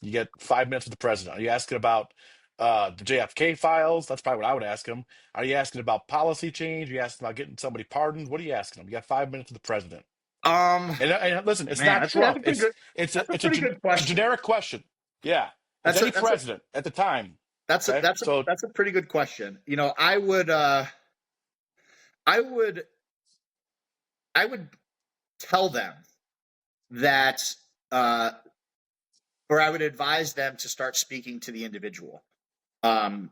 You get 5 minutes with the president. Are you asking about the JFK files? That's probably what I would ask him. Are you asking about policy change? Are you asking about getting somebody pardoned? What are you asking him? You got 5 minutes with the president. Um, And listen, it's man, not that's a Trump. pretty good It's that's a it's a, pretty gen- good it's a question. generic question. Yeah, it's That's a any that's a president at the time. that's a Okay, that's a so that's a pretty good question. I would I would tell them that or I would advise them to start speaking to the individual. Um,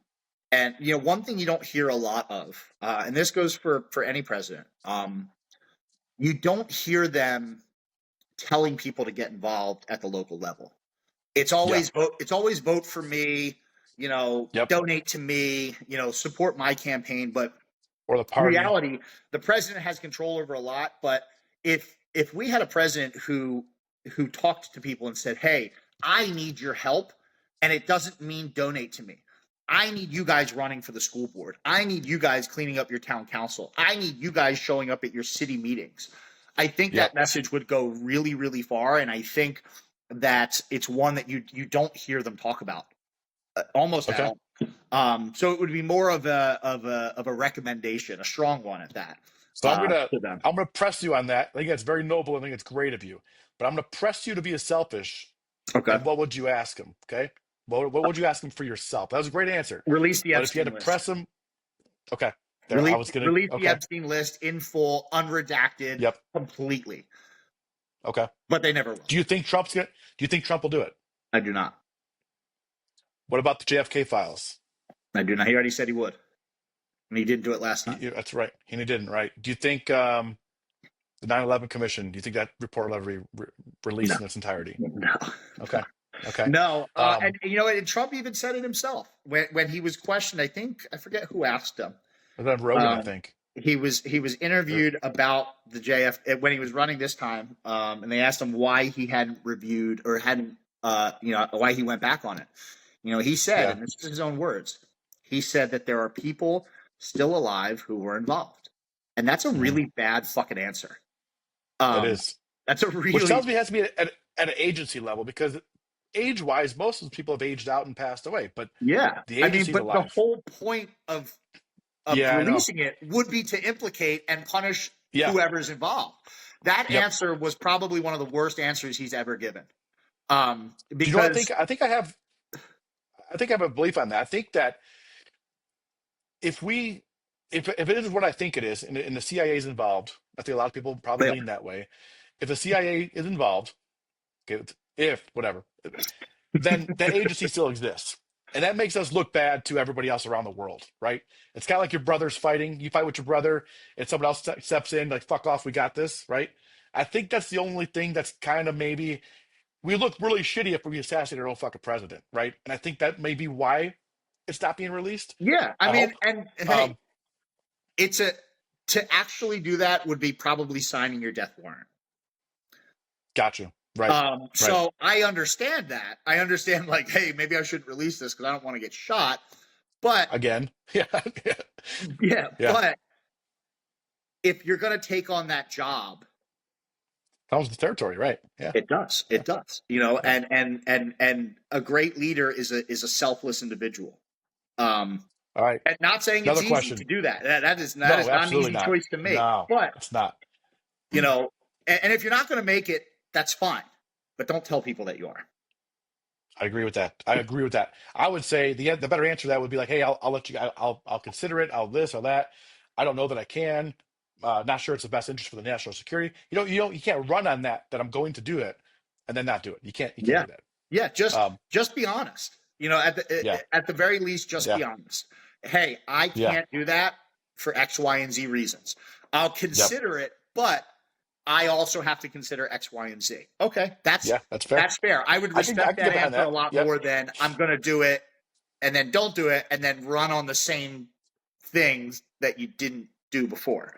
and one thing you don't hear a lot of, and this goes for any president, you don't hear them telling people to get involved at the local level. It's yeah, always vote. It's always vote for me. yep, Donate to me. Support my campaign. But or the in party. reality, the president has control over a lot. But if we had a president who talked to people and said, "Hey, I need your help," And it doesn't mean donate to me. I need you guys running for the school board. I need you guys cleaning up your town council. I need you guys showing up at your city meetings. I think Yep. that message would go really, really far. And I think that it's one that you don't hear them talk about almost at Okay. all. So it would be more of a recommendation, a strong one at that. So To them. I'm gonna press you on that. I think that's very noble. I think it's great of you. But I'm gonna press you to be as selfish. Okay. And what would you ask him? Okay. What would you ask him for yourself? That was a great answer. Release the But if you had Epstein to list. press him, okay. There, I was gonna. Release the Okay. Epstein list in full, unredacted, Yep. completely. Okay. But they never will. Do you think Trump's gonna? Do you think Trump will do it? I do not. What about the JFK files? I do not. He already said he would. And he didn't do it last time. That's right. He didn't. Right. Do you think the 9/11 Commission? Do you think that report will ever be released in its entirety? No. Okay. Okay. No. And and Trump even said it himself when he was questioned. I forget who asked him. Then Rogan, I think. He was interviewed about the JF when he was running this time, and they asked him why he hadn't reviewed or hadn't, why he went back on it. He said, and this is his own words, he said that there are people still alive who were involved, and that's a really bad fucking answer. It is. That's a really, Which tells me it has to be at an agency level, because age-wise, most of the people have aged out and passed away. But yeah. the agency's but alive. the whole point of releasing it would be to implicate and punish whoever's involved. That answer was probably one of the worst answers he's ever given. Because do you know what I think I have a belief on that. I think that if it is what I think it is, and the CIA is involved, I think a lot of people probably lean that way. If the CIA is involved, okay, if whatever, then that agency still exists. And that makes us look bad to everybody else around the world, right? It's kind of like your brother's fighting. You fight with your brother, and someone else steps in, like, fuck off, we got this, right? I think that's the only thing that's kind of maybe, we look really shitty if we assassinate our own fucking president, right? And I think that may be why it's not being released. Yeah, I mean, hope. and hey, to actually do that would be probably signing your death warrant. Gotcha. Right. So I understand that. I understand, like, hey, maybe I shouldn't release this because I don't want to get shot. But again, yeah. But if you're going to take on that job, comes with the territory, right? Yeah, it does. It does. And a great leader is a selfless individual. All right. And not saying Another it's question. easy to do that. That is not an easy choice to make. No, but it's not. And if you're not going to make it, that's fine. But don't tell people that you are. I agree with that. I would say the better answer to that would be like, hey, I'll let you. I'll consider it. I'll this or that. I don't know that I can. Not sure it's the best interest for the national security. You can't run on that I'm going to do it and then not do it. You can't do that. Yeah, just be honest. At the very least, just be honest. Hey, I can't do that for X, Y, and Z reasons. I'll consider it, but I also have to consider X, Y, and Z. Okay, that's fair. That's fair. I would respect that answer a lot more than I'm going to do it and then don't do it and then run on the same things that you didn't do before.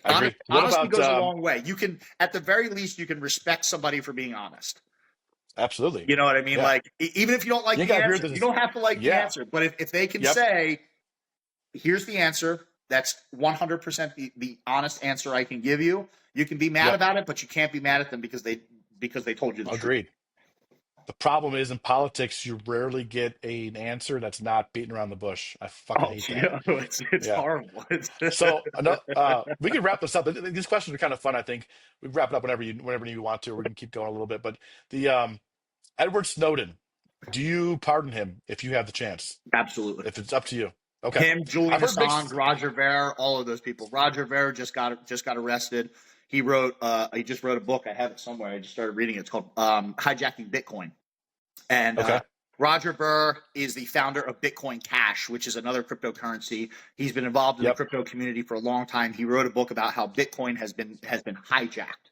Honesty goes a long way. You can, at the very least, you can respect somebody for being honest. Absolutely. You know what I mean? Like, even if you don't like the answer, you don't have to like the answer. But if they can say, here's the answer, that's 100% the honest answer I can give you. You can be mad about it, but you can't be mad at them because they told you the truth. Agreed. The problem is, in politics, you rarely get an answer that's not beating around the bush. I fucking hate that. It's horrible. So we can wrap this up. These questions are kind of fun, I think. We can wrap it up whenever you want to. We can keep going a little bit. But the Edward Snowden, do you pardon him if you have the chance? Absolutely. If it's up to you. Okay. Him, Julian Assange, Roger Ver, all of those people. Roger Ver just got arrested. He just wrote a book. I have it somewhere. I just started reading it. It's called Hijacking Bitcoin. And Roger Ver is the founder of Bitcoin Cash, which is another cryptocurrency. He's been involved in the crypto community for a long time. He wrote a book about how Bitcoin has been hijacked.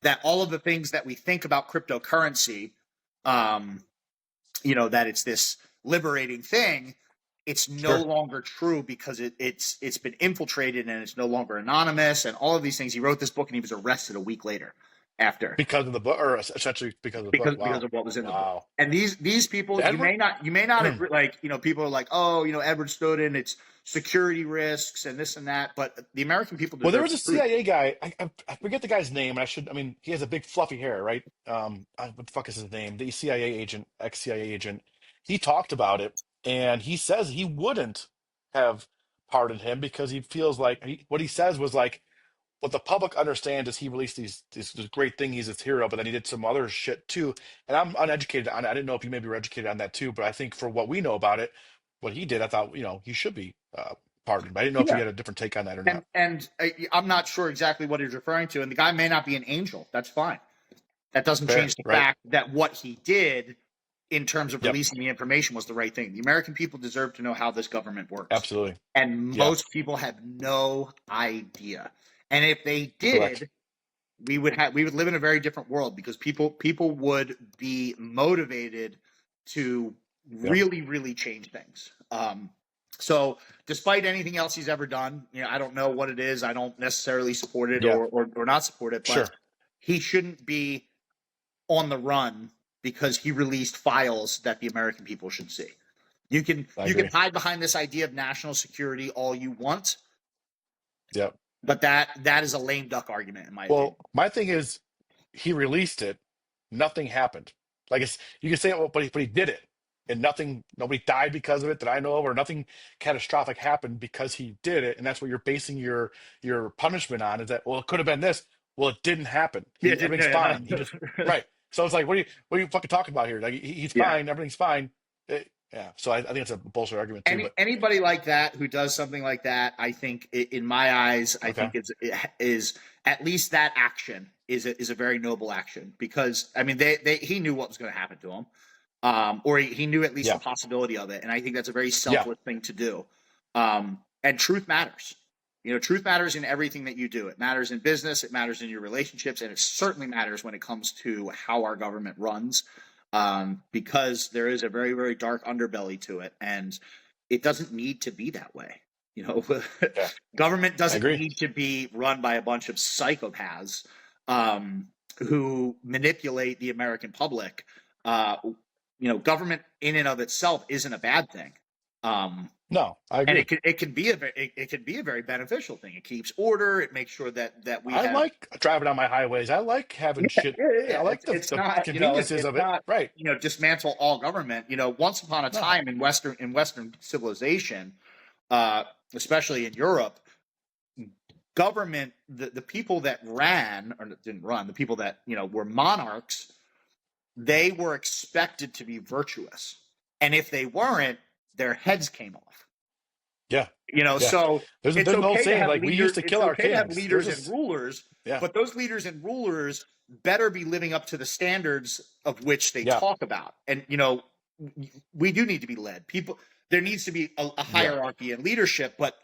That all of the things that we think about cryptocurrency, that it's this liberating thing, it's no longer true because it's been infiltrated and it's no longer anonymous and all of these things. He wrote this book and he was arrested a week later. after. Because of the book, or essentially because of the book. Because Wow. of what was in the book. Wow. And these people, Edward? you may not agree, like, you know, people are like, oh, you know, Edward Snowden, it's security risks and this and that, but the American people Well, there deserve was the a truth. CIA guy. I forget the guy's name, and I mean, he has a big fluffy hair, right? What the fuck is his name? The CIA agent, ex-CIA agent. He talked about it, and he says he wouldn't have pardoned him because he feels like what he says was like, what the public understands is he released this great thing. He's this hero, but then he did some other shit too. And I'm uneducated on it. I didn't know if you maybe were educated on that too, but I think for what we know about it, what he did, I thought, he should be pardoned. But I didn't know if you Yeah. had a different take on that or not. And I'm not sure exactly what he's referring to. And the guy may not be an angel. That's fine. That doesn't Fair, change the right? fact that what he did in terms of Yep, releasing the information was the right thing. The American people deserve to know how this government works. absolutely. And Yeah, most people have no idea. And if they correct. did, we would live in a very different world because people would be motivated to Yep, really change things. So despite anything else he's ever done, you know, I don't know what it is. I don't necessarily support it yeah, or not support it, but sure. he shouldn't be on the run because he released files that the American people should see. You can I you can agree. hide behind this idea of national security all you want, Yep. but that is a lame duck argument in my opinion. Well, my thing is, he released it, nothing happened. Like you can say, oh, but he did it, and nobody died because of it that I know of, or nothing catastrophic happened because he did it, and that's what you're basing your punishment on. Is that, well, it could have been this. Well, it didn't happen. Yeah, Everything's fine. He just right. So it's like, what are you fucking talking about here? Like he's yeah. fine, everything's fine. Yeah. So I think it's a bullshit argument too. But Anybody like that who does something like that, I think, in my eyes, I okay, think is at least that action is a very noble action because I mean he knew what was going to happen to him, or he knew at least the yeah, possibility of it, and I think that's a very yeah, selfless thing to do. And truth matters. You know, truth matters in everything that you do. It matters in business, it matters in your relationships, and it certainly matters when it comes to how our government runs, because there is a very, very dark underbelly to it, and it doesn't need to be that way. You know, yeah. government I doesn't agree. need to be run by a bunch of psychopaths who manipulate the American public. Uh, you know, government in and of itself isn't a bad thing. No, I And agree. it can be a very beneficial thing. It keeps order. It makes sure that we I have. like driving on my highways. I like having shit. I like It's the not, you know, conveniences it's of it. not, Right. you know, dismantle all government. You know, once upon a No. time in Western civilization, especially in Europe, government, the people that ran or didn't run, the people that, you know, were monarchs, they were expected to be virtuous, and if they weren't, their heads came off. Yeah. You know, Yeah. so There's it's an old okay to saying have like we used leaders. to It's kill our okay to have kings. There's leaders and this. rulers, Yeah. but those leaders and rulers better be living up to the standards of which they Yeah. talk about. And you know, we do need to be led. People, there needs to be a Yeah. hierarchy in leadership, but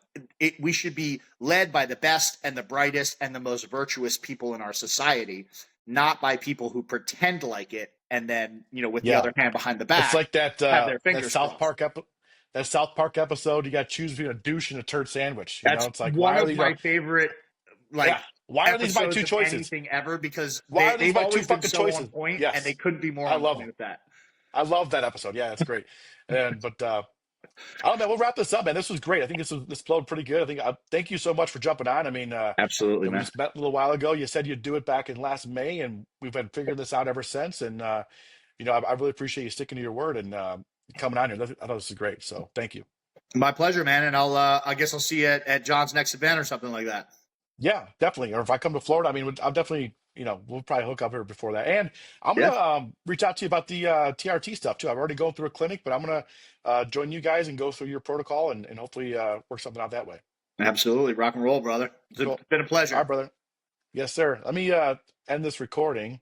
we should be led by the best and the brightest and the most virtuous people in our society, not by people who pretend like it and then, you know, with the Yeah. other hand behind the It's back, like that have their that fingers South crossed. Park that South Park episode. You got to choose between a douche and a turd sandwich. That's It's like one of my favorite, like, yeah. Why are these my episodes two of choices? anything ever because Why are these they've my two always been fucking so on choices? point and they Yes. couldn't be more I on love point them. with that. I love that episode. Yeah, it's great. But I don't know. We'll wrap this up, man. This was great. I think this flowed pretty good. I think thank you so much for jumping on. I mean, Absolutely, we man. just met a little while ago. You said you'd do it back in last May, and we've been figuring this out ever since. And I really appreciate you sticking to your word and coming on here. I thought this was great. So thank you. My pleasure, man. And I guess I'll see you at John's next event or something like that. Yeah, definitely. Or if I come to Florida, I mean, I'll definitely, we'll probably hook up here before that. And I'm Yeah, gonna reach out to you about the TRT stuff too. I've already gone through a clinic, but I'm gonna join you guys and go through your protocol and hopefully work something out that way. absolutely. Rock and roll, brother. It's Cool. been a All pleasure. right, brother. Yes, sir. Let me end this recording.